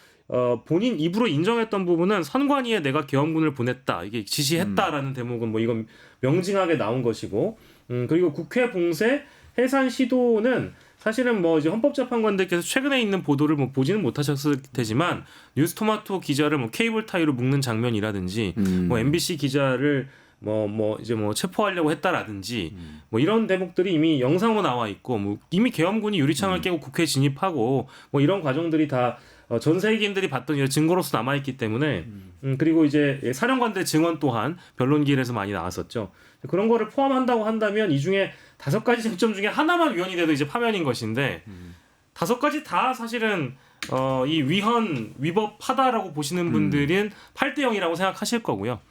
본인 입으로 인정했던 부분은 선관위에 내가 계엄군을 보냈다 이게 지시했다라는 대목은 뭐 이건 명징하게 나온 것이고 그리고 국회 봉쇄 해산 시도는 사실은 뭐 이제 헌법재판관들께서 최근에 있는 보도를 뭐 보지는 못하셨을 테지만 뉴스토마토 기자를 뭐 케이블 타이로 묶는 장면이라든지 뭐 MBC 기자를 이제 체포하려고 했다라든지 뭐 이런 대목들이 이미 영상으로 나와 있고 뭐 이미 계엄군이 유리창을 깨고 국회에 진입하고 뭐 이런 과정들이 다 전 세계인들이 봤던 이런 증거로서 남아 있기 때문에 그리고 이제 사령관들의 증언 또한 변론기일에서 많이 나왔었죠. 그런 거를 포함한다고 한다면 이 중에 5가지 쟁점 중에 하나만 위헌이 돼도 이제 파면인 것인데 5가지 다 사실은 이 위법하다라고 보시는 분들은 8대 0이라고 생각하실 거고요.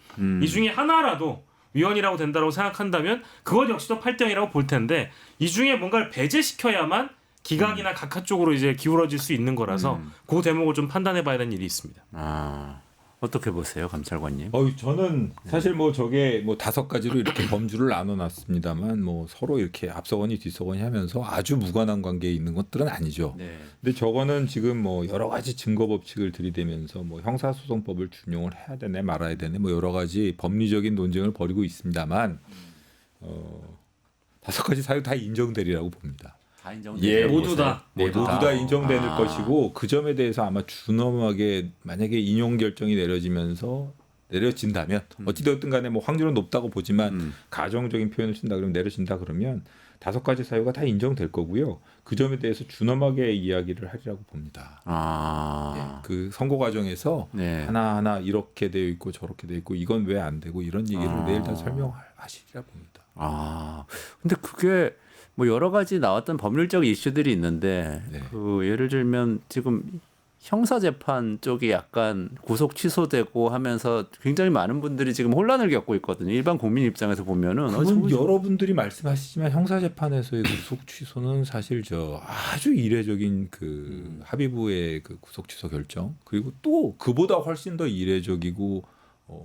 이 중에 하나라도 위헌이라고 된다고 생각한다면 그것 역시도 8대 0이라고 볼 텐데 이 중에 뭔가를 배제시켜야만 기각이나 각하 쪽으로 이제 기울어질 수 있는 거라서 그 대목을 좀 판단해봐야 되는 일이 있습니다. 어떻게 보세요, 감찰관님? 저는 사실 뭐 저게 뭐 5가지로 이렇게 범주를 나눠놨습니다만 뭐 서로 이렇게 앞서거니 뒤서거니 하면서 아주 무관한 관계에 있는 것들은 아니죠. 네. 근데 저거는 지금 뭐 여러 가지 증거 법칙을 들이대면서 뭐 형사소송법을 준용을 해야 되네 말아야 되네 뭐 여러 가지 법리적인 논쟁을 벌이고 있습니다만 5가지 사유 다 인정되리라고 봅니다. 다 예, 모두 다. 모두 다 인정될 것이고 그 점에 대해서 아마 준엄하게 만약에 인용 결정이 내려진다면 어찌되었든 간에 뭐 확률은 높다고 보지만 가정적인 표현을 쓴다 그러면 내려진다 그러면 5가지 사유가 다 인정될 거고요. 그 점에 대해서 준엄하게 이야기를 하리라고 봅니다. 예, 그 선고 과정에서 하나하나 이렇게 되어 있고 저렇게 되어 있고 이건 왜 안 되고 이런 얘기를 내일 다 설명하시리라 봅니다. 근데 그게 뭐 여러 가지 나왔던 법률적 이슈들이 있는데 네. 그 예를 들면 지금 형사재판 쪽이 약간 구속 취소되고 하면서 굉장히 많은 분들이 지금 혼란을 겪고 있거든요. 일반 국민 입장에서 보면은 그건 여러분들이 말씀하시지만 형사재판에서의 구속 취소는 사실 저 아주 이례적인 그 합의부의 그 구속 취소 결정 그리고 또 그보다 훨씬 더 이례적이고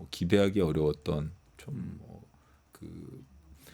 기대하기 어려웠던 좀 그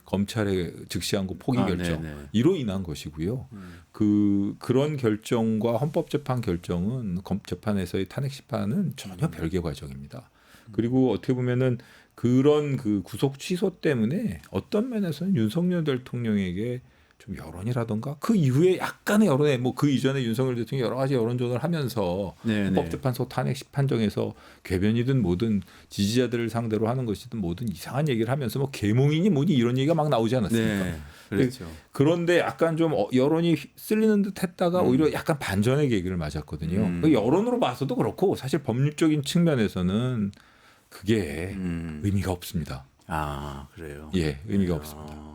검찰의 즉시항고 포기 결정 이로 인한 것이고요. 그런 결정과 헌법재판 결정은 재판에서의 탄핵 심판은 전혀 별개 과정입니다. 그리고 어떻게 보면은 그런 그 구속 취소 때문에 어떤 면에서는 윤석열 대통령에게 좀 여론이라던가 그 이후에 약간의 여론에 뭐 그 이전에 윤석열 대통령이 여러 가지 여론전을 하면서 헌법재판소 탄핵 판정에서 궤변이든 뭐든 지지자들을 상대로 하는 것이든 뭐든 이상한 얘기를 하면서 뭐 계몽이니 뭐니 이런 얘기가 막 나오지 않았습니까? 네, 그렇죠. 그런데 약간 좀 여론이 쓸리는 듯 했다가 오히려 약간 반전의 계기를 맞았거든요. 그 여론으로 봐서도 그렇고 사실 법률적인 측면에서는 그게 의미가 없습니다. 그래요. 예, 의미가 없습니다.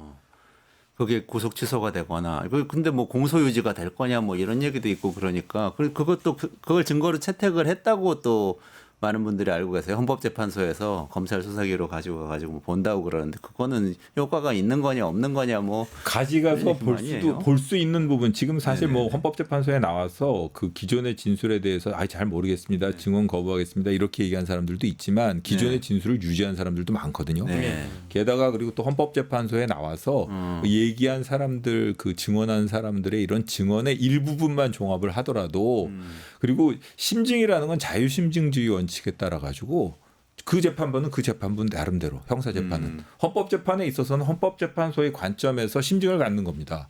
그게 구속 취소가 되거나 근데 뭐 공소유지가 될 거냐 뭐 이런 얘기도 있고 그러니까 그것도 그걸 증거로 채택을 했다고 또 많은 분들이 알고 계세요. 헌법재판소에서 검찰 수사기로 가지고 가가지고 뭐 본다고 그러는데 그거는 효과가 있는 거냐 없는 거냐 뭐 가져가서 볼 수 있는 부분 지금 사실 뭐 헌법재판소에 나와서 그 기존의 진술에 대해서 잘 모르겠습니다. 증언 거부하겠습니다. 이렇게 얘기한 사람들도 있지만 기존의 진술을 유지한 사람들도 많거든요. 게다가 그리고 또 헌법재판소에 나와서 얘기한 사람들 그 증언한 사람들의 이런 증언의 일부분만 종합을 하더라도 그리고 심증이라는 건 자유심증주의 원칙에 따라 가지고 그 재판부는 그 재판부 나름대로 형사재판은 헌법재판에 있어서는 헌법재판소의 관점에서 심증을 갖는 겁니다.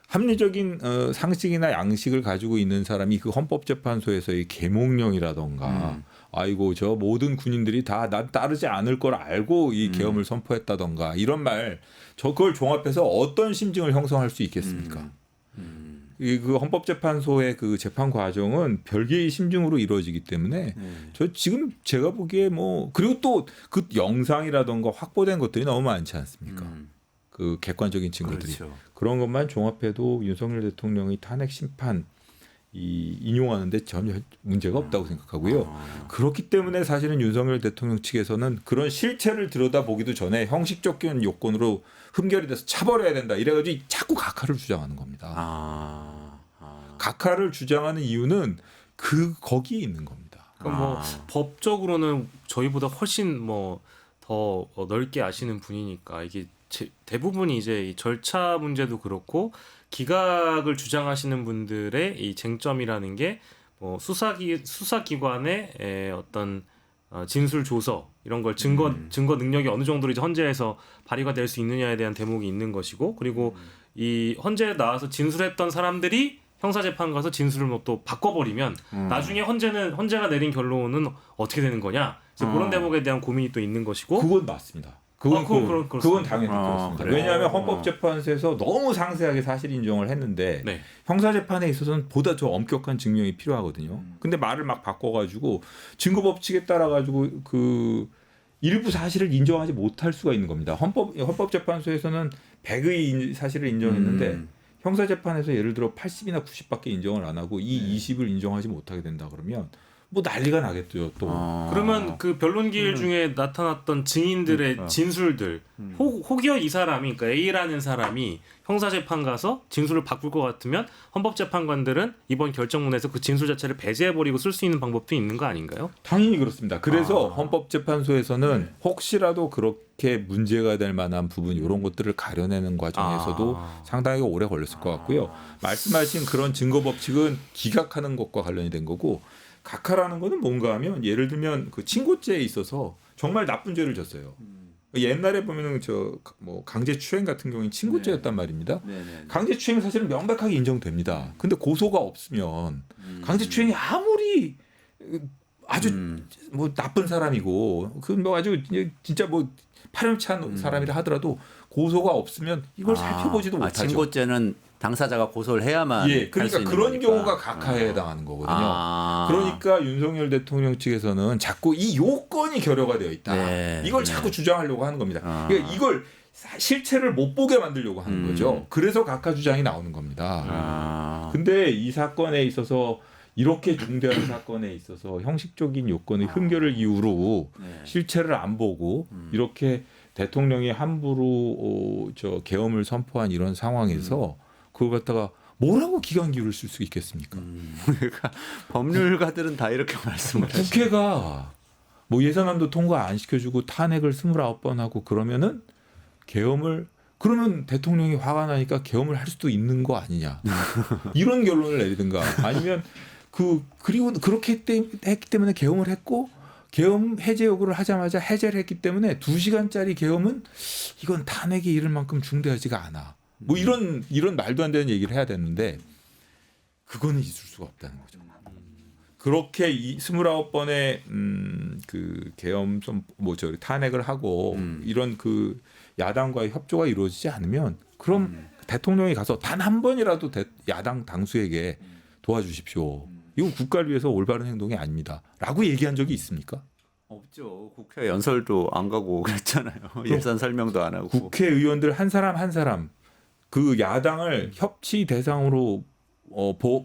합리적인 상식이나 양식을 가지고 있는 사람이 그 헌법재판소에서의 계몽령이라던가 아이고 저 모든 군인들이 다 난 따르지 않을 걸 알고 이 계엄을 선포했다던가 이런 말 그걸 종합해서 어떤 심증을 형성할 수 있겠습니까? 그 헌법재판소의 그 재판 과정은 별개의 심증으로 이루어지기 때문에 저 지금 제가 보기에 뭐 그리고 또 그 영상이라던가 확보된 것들이 너무 많지 않습니까? 그 객관적인 증거들이 그런 것만 종합해도 윤석열 대통령의 탄핵 심판 인용하는데 전혀 문제가 없다고 생각하고요. 그렇기 때문에 사실은 윤석열 대통령 측에서는 그런 실체를 들여다보기도 전에 형식적인 요건으로 흠결이 돼서 차버려야 된다. 이래가지고 자꾸 각하를 주장하는 겁니다. 각하를 주장하는 이유는 거기에 있는 겁니다. 그럼 뭐 법적으로는 저희보다 훨씬 뭐 더 넓게 아시는 분이니까 이게 대부분이 이제 이 절차 문제도 그렇고 기각을 주장하시는 분들의 이 쟁점이라는 게 뭐 수사기관의 어떤 진술 조서 이런 걸 증거 능력이 어느 정도로 이제 헌재에서 발휘가 될 수 있느냐에 대한 대목이 있는 것이고 그리고 이 헌재에 나와서 진술했던 사람들이 형사재판 가서 진술을 뭐 또 바꿔버리면 나중에 헌재가 내린 결론은 어떻게 되는 거냐 이제 그런 대목에 대한 고민이 또 있는 것이고 그건 맞습니다. 그건 그렇습니다. 당연히 그렇습니다. 그래요? 왜냐하면 헌법재판소에서 너무 상세하게 사실 인정을 했는데 네. 형사재판에 있어서는 보다 더 엄격한 증명이 필요하거든요. 근데 말을 막 바꿔가지고 증거법칙에 따라가지고 그 일부 사실을 인정하지 못할 수가 있는 겁니다. 헌법재판소에서는 100의 사실을 인정했는데 형사재판에서 예를 들어 80이나 90밖에 인정을 안 하고 이 20을 인정하지 못하게 된다 그러면 뭐 난리가 나겠죠 또. 그러면 그 변론기일 중에 나타났던 증인들의 진술들 혹여 이 사람이 그러니까 A라는 사람이 형사재판 가서 진술을 바꿀 것 같으면 헌법재판관들은 이번 결정문에서 그 진술 자체를 배제해버리고 쓸 수 있는 방법도 있는 거 아닌가요? 당연히 그렇습니다. 그래서 헌법재판소에서는 혹시라도 그렇게 문제가 될 만한 부분 이런 것들을 가려내는 과정에서도 상당히 오래 걸렸을 것 같고요. 말씀하신 그런 증거법칙은 기각하는 것과 관련이 된 거고 각하라는 거는 뭔가 하면 예를 들면 그 친고죄에 있어서 정말 나쁜 죄를 졌어요. 옛날에 보면은 저 뭐 강제추행 같은 경우는 친고죄였단 말입니다. 강제추행은 사실은 명백하게 인정됩니다. 근데 고소가 없으면 강제추행이 아무리 아주 뭐 나쁜 사람이고 그 뭐 아주 진짜 뭐 파렴치한 사람이라 하더라도 고소가 없으면 이걸 살펴보지도 못하죠. 친고죄는 당사자가 고소를 해야만 예, 할 수 그러니까 있는 그런 거니까. 경우가 각하에 해당하는 거거든요. 그러니까 윤석열 대통령 측에서는 자꾸 이 요건이 결여가 되어 있다. 네, 이걸 네. 자꾸 주장하려고 하는 겁니다. 그러니까 이걸 실체를 못 보게 만들려고 하는 거죠. 그래서 각하 주장이 나오는 겁니다. 근데 이 사건에 있어서 이렇게 중대한 사건에 있어서 형식적인 요건의 흠결을 이유로 실체를 안 보고 이렇게 대통령이 함부로 저 계엄을 선포한 이런 상황에서 그걸 갖다가 뭐라고 기관 기율을 쓸 수 있겠습니까? 그러니까 법률가들은 다 이렇게 말씀을 하시죠. 국회가 뭐 예산안도 통과 안 시켜주고 탄핵을 29번 하고 그러면은 계엄을 그러면 대통령이 화가 나니까 계엄을 할 수도 있는 거 아니냐 이런 결론을 내리든가 아니면 그리고 그렇게 했기 때문에 계엄을 했고 계엄 해제 요구를 하자마자 해제를 했기 때문에 2시간짜리 계엄은 이건 탄핵이 이를 만큼 중대하지가 않아. 뭐 이런 말도 안 되는 얘기를 해야 되는데 그거는 있을 수가 없다는 거죠. 그렇게 29번의 그 계엄 뭐저 탄핵을 하고 이런 그 야당과의 협조가 이루어지지 않으면 그럼 대통령이 가서 단 한 번이라도 야당 당수에게 도와주십시오. 이건 국가를 위해서 올바른 행동이 아닙니다.라고 얘기한 적이 있습니까? 없죠. 국회 연설도 안 가고 그랬잖아요. 예산 설명도 안 하고. 국회의원들 한 사람 한 사람 그 야당을 협치 대상으로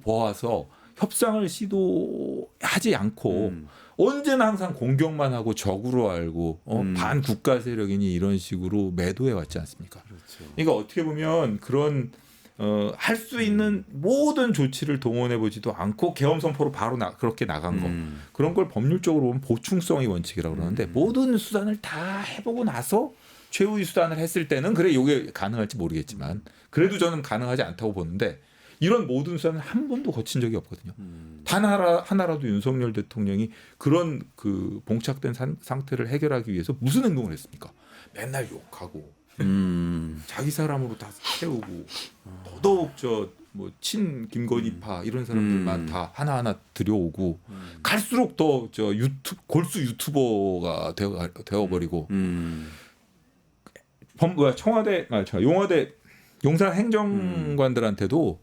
보아서 협상을 시도하지 않고 언제나 항상 공격만 하고 적으로 알고 반국가 세력이니 이런 식으로 매도해 왔지 않습니까? 그렇죠. 그러니까 어떻게 보면 그런 할 수 있는 모든 조치를 동원해 보지도 않고 계엄 선포로 바로 그렇게 나간 거 그런 걸 법률적으로 보면 보충성의 원칙이라고 그러는데 모든 수단을 다 해보고 나서 최후의 수단을 했을 때는 그래 이게 가능할지 모르겠지만 그래도 저는 가능하지 않다고 보는데 이런 모든 수단을 한 번도 거친 적이 없거든요. 단 하나라도 윤석열 대통령이 그런 그 봉착된 상태를 해결하기 위해서 무슨 행동을 했습니까? 맨날 욕하고 자기 사람으로 다 세우고 더더욱 저 뭐 친 김건희파 이런 사람들만 다 하나하나 들여오고 갈수록 더 저 골수 유튜버가 되어버리고 청와대 용화대 용산 행정관들한테도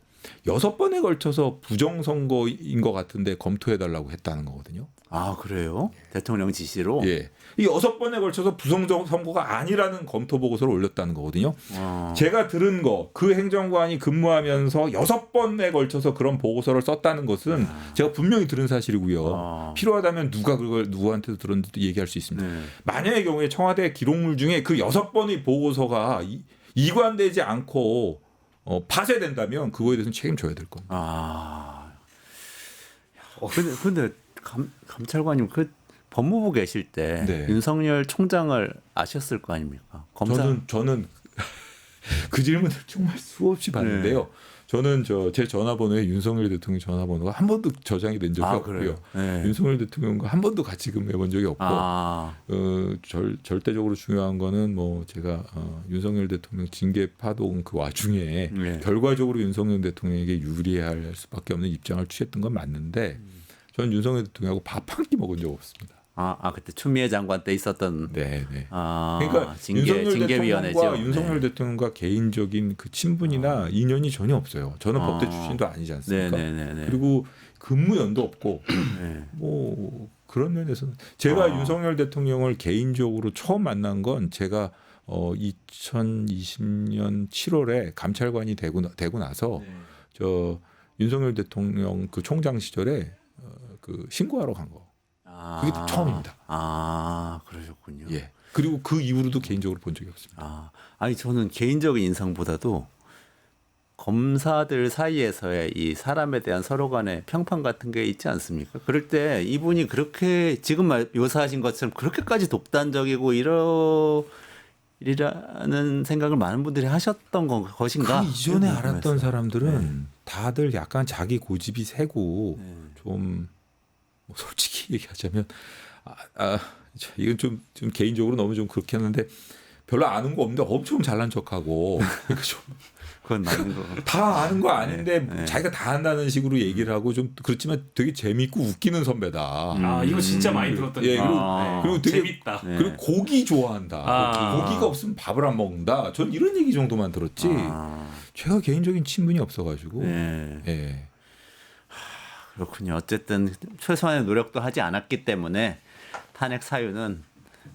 6번에 걸쳐서 부정선거인 것 같은데 검토해달라고 했다는 거거든요. 아 그래요? 대통령 지시로? 예. 이 6번에 걸쳐서 부정선거가 아니라는 검토 보고서를 올렸다는 거거든요. 제가 들은 거 그 행정관이 근무하면서 6번에 걸쳐서 그런 보고서를 썼다는 것은 제가 분명히 들은 사실이고요. 필요하다면 누가 그걸 누구한테도 들었는지도 얘기할 수 있습니다. 만약의 경우에 청와대 기록물 중에 그 6번의 보고서가 이관되지 않고 파쇄된다면 그거에 대해서는 책임져야 될 겁니다. 근데 감찰관님 그 법무부 계실 때 네. 윤석열 총장을 아셨을 거 아닙니까? 검사 저는 그 질문을 정말 수없이 받는데요. 저는 제 전화번호에 윤석열 대통령 전화번호가 한 번도 저장이 된 적이 없고요. 네. 윤석열 대통령과 한 번도 같이 근무해본 적이 없고 절대적으로 중요한 거는 뭐 제가 윤석열 대통령 징계 파동 그 와중에 결과적으로 윤석열 대통령에게 유리할 수밖에 없는 입장을 취했던 건 맞는데 저는 윤석열 대통령하고 밥 한 끼 먹은 적 없습니다. 그때 추미애 장관 때 있었던. 네. 그러니까 징계위원회죠. 윤석열 대통령과 개인적인 그 친분이나 인연이 전혀 없어요. 저는 법대 출신도 아니지 않습니까? 그리고 근무연도 없고 뭐 그런 면에서는 제가 윤석열 대통령을 개인적으로 처음 만난 건 제가 2020년 7월에 감찰관이 되고 나서 저 윤석열 대통령 그 총장 시절에 그 신고하러 간 거. 그게 처음입니다. 그러셨군요. 예. 그리고 그 이후로도 개인적으로 본 적이 없습니다. 아니 저는 개인적인 인상보다도 검사들 사이에서의 이 사람에 대한 서로 간의 평판 같은 게 있지 않습니까? 그럴 때 이분이 그렇게 지금 묘사하신 것처럼 그렇게까지 독단적이고 이라는 생각을 많은 분들이 하셨던 것인가? 그 이전에 알았던 사람들은 다들 약간 자기 고집이 세고 좀 뭐 솔직히 얘기하자면 이건 좀 개인적으로 너무 좀 그렇게 하는데 별로 아는 거 없는데 엄청 잘난 척하고 그건 맞는 거. 다 아는 거 아닌데 자기가 다 안다는 식으로 얘기를 하고 좀 그렇지만 되게 재밌고 웃기는 선배다. 이거 진짜 많이 들었던. 그리고 되게 재밌다. 그리고 고기 좋아한다. 고기가 없으면 밥을 안 먹는다. 전 이런 얘기 정도만 들었지. 제가 개인적인 친분이 없어가지고. 그렇군요. 어쨌든 최소한의 노력도 하지 않았기 때문에 탄핵 사유는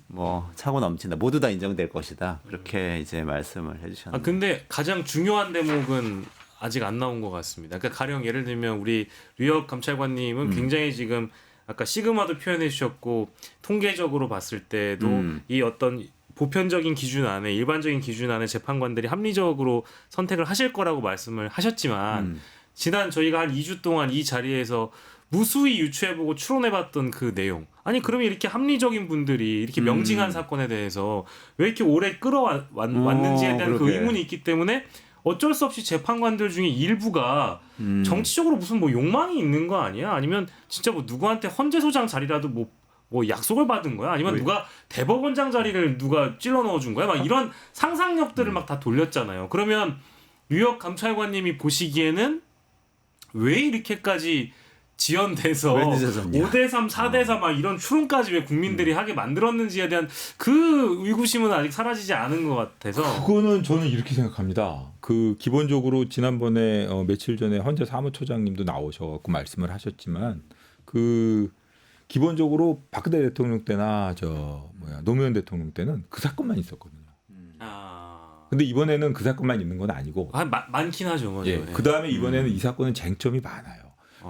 뭐 차고 넘친다. 모두 다 인정될 것이다. 그렇게 이제 말씀을 해주셨는데. 근데 가장 중요한 대목은 아직 안 나온 것 같습니다. 그러니까 가령 예를 들면 우리 류혁 감찰관님은 굉장히 지금 아까 시그마도 표현해 주셨고 통계적으로 봤을 때도 이 어떤 보편적인 기준 안에 일반적인 기준 안에 재판관들이 합리적으로 선택을 하실 거라고 말씀을 하셨지만 지난 저희가 한 2주 동안 이 자리에서 무수히 유추해보고 추론해봤던 그 내용. 아니 그러면 이렇게 합리적인 분들이 이렇게 명징한 사건에 대해서 왜 이렇게 오래 끌어왔는지에 대한 그 의문이 있기 때문에 어쩔 수 없이 재판관들 중에 일부가 정치적으로 무슨 뭐 욕망이 있는 거 아니야? 아니면 진짜 뭐 누구한테 헌재소장 자리라도 뭐 약속을 받은 거야? 아니면 누가 대법원장 자리를 누가 찔러 넣어준 거야? 막 이런 상상력들을 막 다 돌렸잖아요. 그러면 류혁 감찰관님이 보시기에는 왜 이렇게까지 지연돼서 5대3, 4대4 막 이런 추론까지 왜 국민들이 하게 만들었는지에 대한 그 의구심은 아직 사라지지 않은 것 같아서. 그거는 저는 이렇게 생각합니다. 그 기본적으로 지난번에 며칠 전에 헌재 사무처장님도 나오셔갖고 말씀을 하셨지만 그 기본적으로 박근혜 대통령 때나 노무현 대통령 때는 그 사건만 있었거든요. 근데 이번에는 그 사건만 있는 건 아니고 많긴 하죠. 맞아요. 그 다음에 이번에는 이 사건은 쟁점이 많아요.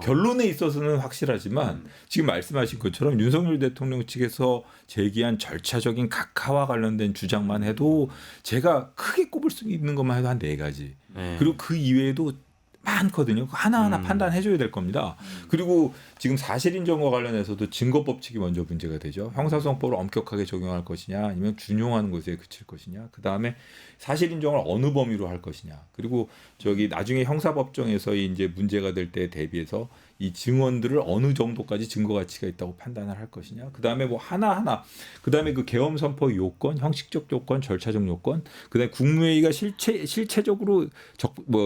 결론에 있어서는 확실하지만 지금 말씀하신 것처럼 윤석열 대통령 측에서 제기한 절차적인 각하와 관련된 주장만 해도 제가 크게 꼽을 수 있는 것만 해도 한 4가지. 그리고 그 이외에도 많거든요. 하나하나 판단해줘야 될 겁니다. 그리고 지금 사실인정과 관련해서도 증거법칙이 먼저 문제가 되죠. 형사소송법을 엄격하게 적용할 것이냐 아니면 준용하는 것에 그칠 것이냐. 그다음에 사실인정을 어느 범위로 할 것이냐. 그리고 나중에 형사법정에서 이제 문제가 될 때에 대비해서 이 증언들을 어느 정도까지 증거 가치가 있다고 판단을 할 것이냐. 그다음에 뭐 하나하나 그다음에 그 계엄 선포 요건, 형식적 요건, 절차적 요건, 그다음에 국무회의가 실체적으로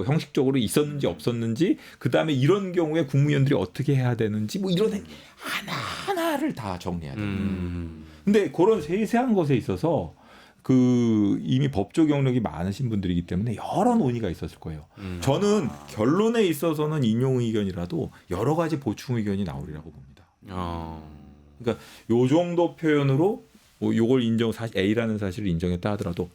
형식적으로 있었는지 없었는지, 그다음에 이런 경우에 국무위원들이 어떻게 해야 되는지 뭐 이런 하나하나를 다 정리해야 됩니다. 근데 그런 세세한 것에 있어서 그 이미 법조 경력이 많으신 분들이기 때문에 여러 논의가 있었을 거예요. 저는 결론에 있어서는 인용 의견이라도 여러 가지 보충 의견이 나오리라고 봅니다. 그러니까 요 정도 표현으로 요걸 A라는 사실을 인정했다 하더라도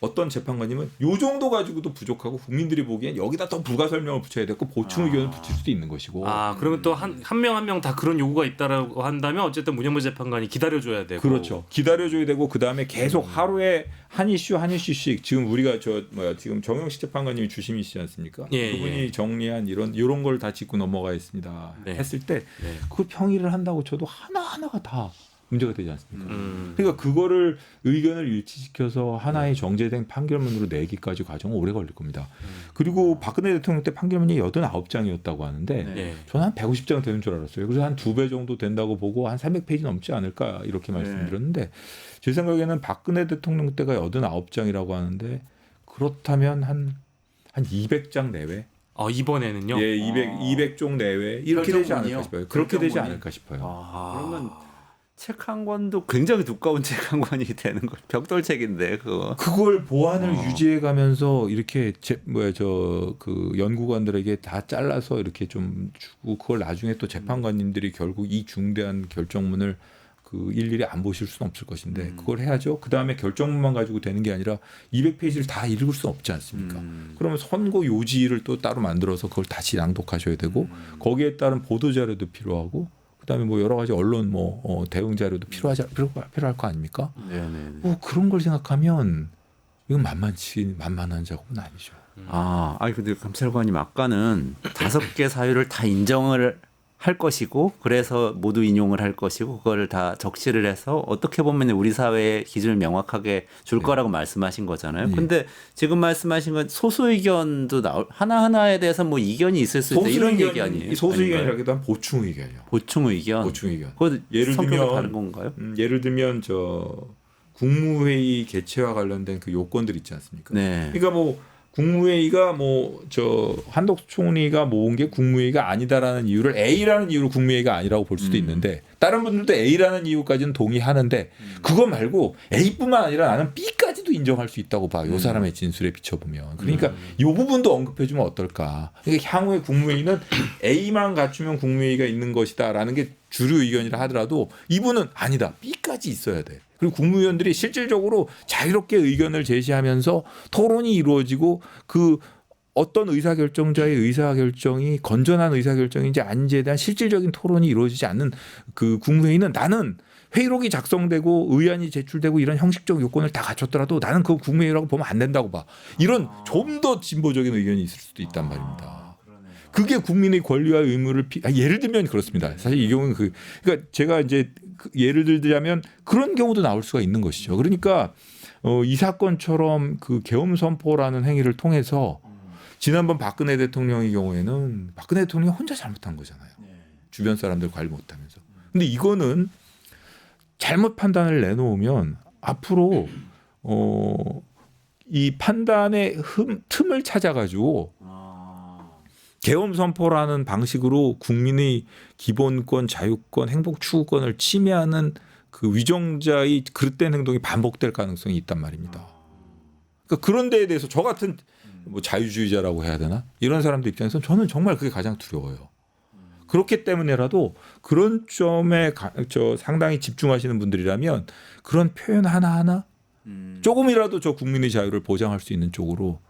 어떤 재판관님은 요 정도 가지고도 부족하고 국민들이 보기엔 여기다 더 부가 설명을 붙여야 되고 보충 의견을 붙일 수도 있는 것이고. 그러면 또 한 명 한 명 다 그런 요구가 있다라고 한다면 어쨌든 문현무 재판관이 기다려줘야 되고. 그렇죠. 기다려줘야 되고 그 다음에 계속 하루에 한 이슈씩 지금 우리가 지금 정영식 재판관님이 주심이시지 않습니까? 그분이 정리한 이런 걸 다 짚고 넘어가겠습니다. 했을 때 그 평의를 한다고 쳐도 하나하나가 다 문제가 되지 않습니까? 그러니까 그거를 의견을 일치시켜서 하나의 정제된 판결문으로 내기까지 과정은 오래 걸릴 겁니다. 그리고 박근혜 대통령 때 판결문이 89장이었다고 하는데 네. 저는 한 150장 되는 줄 알았어요. 그래서 한 2배 정도 된다고 보고 한 300페이지 넘지 않을까 이렇게 말씀드렸는데 제 생각에는 박근혜 대통령 때가 89장이라고 하는데 그렇다면 한 200장 내외? 이번에는요. 예, 200종 내외 이렇게 되지 결정문이요? 않을까 싶어요. 그렇게 되지 결정문이? 않을까 싶어요. 그러면 책 한 권도 굉장히 두꺼운 책 한 권이 되는 거 벽돌책인데 그거. 그걸 보안을 유지해 가면서 이렇게 그 연구관들에게 다 잘라서 이렇게 좀 주고 그걸 나중에 또 재판관님들이 결국 이 중대한 결정문을 그 일일이 안 보실 수는 없을 것인데 그걸 해야죠. 그 다음에 결정문만 가지고 되는 게 아니라 200페이지를 다 읽을 수 없지 않습니까? 그러면 선고 요지를 또 따로 만들어서 그걸 다시 낭독하셔야 되고 거기에 따른 보도 자료도 필요하고 그다음에 뭐 여러 가지 언론 대응 자료도 필요할 거 아닙니까? 네네. 그런 걸 생각하면 이건 만만한 작업은 아니죠. 아니 근데 감찰관님 아까는 5개 사유를 다 인정을 할 것이고 그래서 모두 인용을 할 것이고 그거를 다 적시를 해서 어떻게 보면 우리 사회의 기준을 명확하게 줄 거라고 말씀하신 거잖아요. 근데 지금 말씀하신 건 소수 의견도 하나하나에 대해서 뭐 이견이 있을 수 있다 이런 얘기 아니에요? 소수 의견이라기도 한 보충 의견이요. 보충 의견. 보충 의견. 그거 예를 성격이 들면 다른 건가요? 예를 들면 국무회의 개최와 관련된 그 요건들 있지 않습니까? 네. 그러니까 뭐 국무회의가 한덕수 총리가 모은 게 국무회의가 아니다라는 이유를 A라는 이유로 국무회의가 아니라고 볼 수도 있는데 다른 분들도 A라는 이유까지는 동의하는데 그거 말고 A뿐만 아니라 나는 B까지도 인정할 수 있다고 봐. 요 사람의 진술에 비춰보면. 그러니까 이 부분도 언급해주면 어떨까. 그러니까 향후에 국무회의는 A만 갖추면 국무회의가 있는 것이다라는 게 주류 의견이라 하더라도 이분은 아니다. B까지 있어야 돼. 그리고 국무위원들이 실질적으로 자유롭게 의견을 제시하면서 토론이 이루어지고 그 어떤 의사결정자의 의사결정이 건전한 의사결정인지 아닌지에 대한 실질적인 토론이 이루어지지 않는 그 국무회의는 나는 회의록이 작성되고 의안이 제출되고 이런 형식적 요건을 다 갖췄더라도 나는 그 국무회의라고 보면 안 된다고 봐. 이런 좀 더 진보적인 의견이 있을 수도 있단 말입니다. 그게 국민의 권리와 의무를 예를 들면 그렇습니다. 사실 이 경우는 그러니까 제가 이제 예를 들자면 그런 경우도 나올 수가 있는 것이죠. 그러니까 이 사건처럼 그 계엄 선포라는 행위를 통해서 지난번 박근혜 대통령의 경우에는 박근혜 대통령이 혼자 잘못한 거잖아요. 주변 사람들 관리 못하면서. 근데 이거는 잘못 판단을 내놓으면 앞으로 이 판단의 틈을 찾아가지고 계엄 선포라는 방식으로 국민의 기본권, 자유권, 행복 추구권을 침해하는 그 위정자의 그릇된 행동이 반복될 가능성이 있단 말입니다. 그러니까 그런 데에 대해서 저 같은 뭐 자유주의자라고 해야 되나? 이런 사람들 입장에서는 저는 정말 그게 가장 두려워요. 그렇기 때문에라도 그런 점에 상당히 집중하시는 분들이라면 그런 표현 하나하나 조금이라도 저 국민의 자유를 보장할 수 있는 쪽으로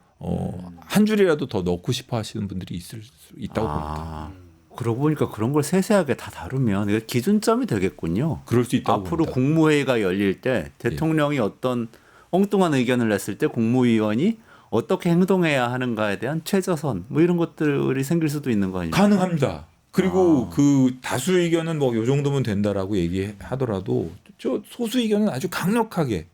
한 줄이라도 더 넣고 싶어 하시는 분들이 있을 수 있다고 봅니다. 그러고 보니까 그런 걸 세세하게 다 다루면 이게 기준점이 되겠군요. 그럴 수 있다고 앞으로 봅니다. 국무회의가 열릴 때 대통령이 어떤 엉뚱한 의견을 냈을 때 국무위원이 어떻게 행동해야 하는가에 대한 최저선 뭐 이런 것들이 생길 수도 있는 거 아닙니까? 가능합니다. 그리고 그 다수 의견은 뭐 요 정도면 된다라고 얘기하더라도 저 소수 의견은 아주 강력하게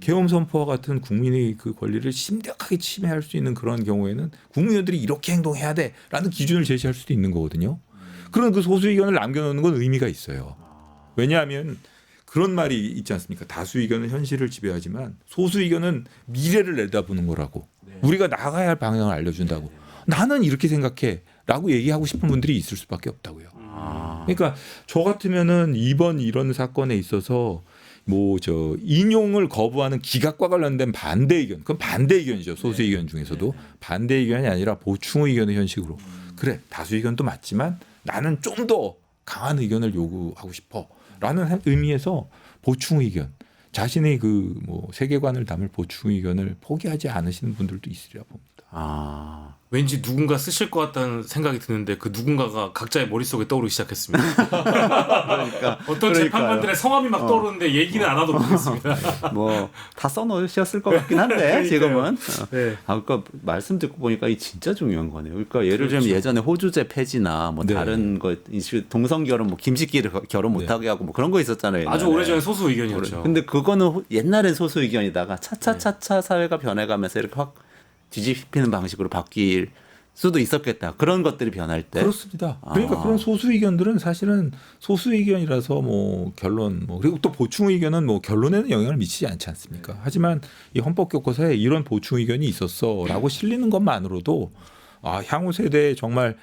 계엄 선포와 같은 국민의 그 권리를 심각하게 침해할 수 있는 그런 경우에는 국민들이 이렇게 행동해야 돼라는 기준을 제시할 수도 있는 거거든요. 그런 그 소수 의견을 남겨놓는 건 의미가 있어요. 왜냐하면 그런 말이 있지 않습니까? 다수 의견은 현실을 지배하지만 소수 의견은 미래를 내다보는 거라고. 우리가 나가야 할 방향을 알려준다고. 나는 이렇게 생각해라고 얘기하고 싶은 분들이 있을 수밖에 없다고요. 그러니까 저 같으면은 이번 이런 사건에 있어서 인용을 거부하는 기각과 관련된 반대 의견, 그건 반대 의견이죠. 소수 의견 중에서도 반대 의견이 아니라 보충 의견의 형식으로 그래 다수 의견도 맞지만 나는 좀 더 강한 의견을 요구하고 싶어라는 의미에서 보충 의견, 자신의 세계관을 담을 보충 의견을 포기하지 않으시는 분들도 있으리라 봅니다. 왠지 누군가 쓰실 것 같다는 생각이 드는데 그 누군가가 각자의 머릿속에 떠오르기 시작했습니다. 그러니까 어떤 재판관들의 성함이 막 떠오르는데 얘기는 안 하도록 하겠습니다. 뭐 다 써놓으셨을 것 같긴 한데 지금은 네. 그러니까 말씀 듣고 보니까 이 진짜 중요한 거네요. 그러니까 예를 들면 그렇죠. 예전에 호주제 폐지나 뭐 네. 다른 거 이슈 동성 결혼 뭐 김씨끼리 결혼 못하게 하고 뭐 그런 거 있었잖아요. 옛날에. 아주 오래전에 소수 의견이었죠. 근데 그거는 옛날엔 소수 의견이다가 차차차차 사회가 변해가면서 이렇게 확 뒤집히는 방식으로 바뀔 수도 있었겠다. 그런 것들이 변할 때. 그렇습니다. 그러니까 그런 소수 의견들은 사실은 소수 의견이라서 뭐 결론 뭐 그리고 또 보충 의견은 뭐 결론에는 영향을 미치지 않지 않습니까? 하지만 이 헌법 교과서에 이런 보충 의견이 있었어라고 실리는 것만으로도 향후 세대에 정말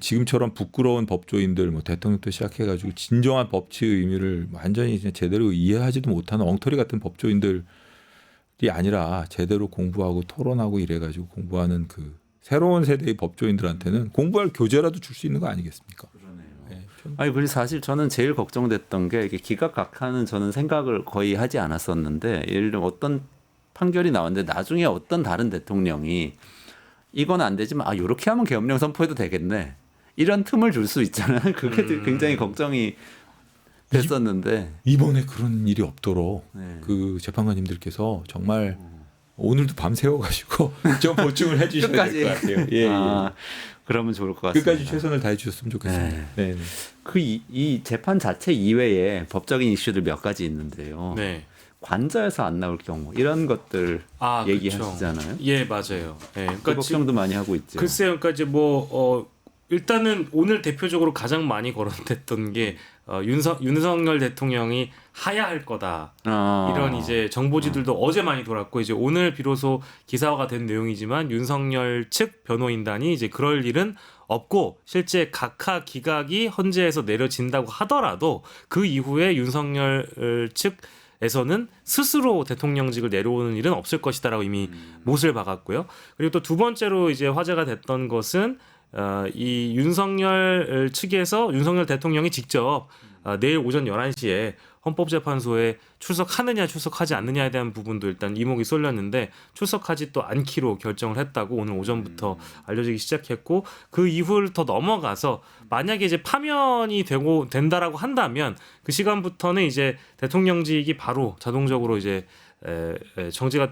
지금처럼 부끄러운 법조인들 뭐 대통령부터 시작해가지고 진정한 법치의 의미를 완전히 제대로 이해하지도 못하는 엉터리 같은 법조인들이 아니라 제대로 공부하고 토론하고 이래가지고 공부하는 그 새로운 세대의 법조인들한테는 공부할 교재라도 줄 수 있는 거 아니겠습니까? 네, 아니 그리고 사실 저는 제일 걱정됐던 게 이게 기각각하는 저는 생각을 거의 하지 않았었는데 예를 들면 어떤 판결이 나왔는데 나중에 어떤 다른 대통령이 이건 안 되지만 이렇게 하면 계엄령 선포해도 되겠네 이런 틈을 줄 수 있잖아요. 그게 굉장히 걱정이 됐었는데 이번에 그런 일이 없도록 네. 그 재판관님들께서 정말 오늘도 밤 새워가지고 좀 보충을 해주셔야 될 것 같아요. 예, 그러면 좋을 것 같습니다. 끝까지 최선을 다해 주셨으면 좋겠습니다. 네. 네. 이 재판 자체 이외에 법적인 이슈들 몇 가지 있는데요. 네. 관저에서 안 나올 경우 이런 것들 얘기하시잖아요. 그렇죠. 예, 맞아요. 예, 그 걱정도 많이 하고 있죠. 글쎄요, 그러니까 이제 일단은 오늘 대표적으로 가장 많이 거론됐던 게 윤석열 대통령이 하야할 거다. 이런 이제 정보지들도 어제 많이 돌았고 이제 오늘 비로소 기사화가 된 내용이지만 윤석열 측 변호인단이 이제 그럴 일은 없고 실제 각하 기각이 헌재에서 내려진다고 하더라도 그 이후에 윤석열 측에서는 스스로 대통령직을 내려오는 일은 없을 것이다라고 이미 못을 박았고요. 그리고 또 두 번째로 이제 화제가 됐던 것은 이 윤석열 측에서 윤석열 대통령이 직접 내일 오전 11시에 헌법재판소에 출석하느냐 출석하지 않느냐에 대한 부분도 일단 이목이 쏠렸는데 출석하지 또 않기로 결정을 했다고 오늘 오전부터 알려지기 시작했고 그 이후를 더 넘어가서 만약에 이제 파면이 된다라고 한다면 그 시간부터는 이제 대통령직이 바로 자동적으로 이제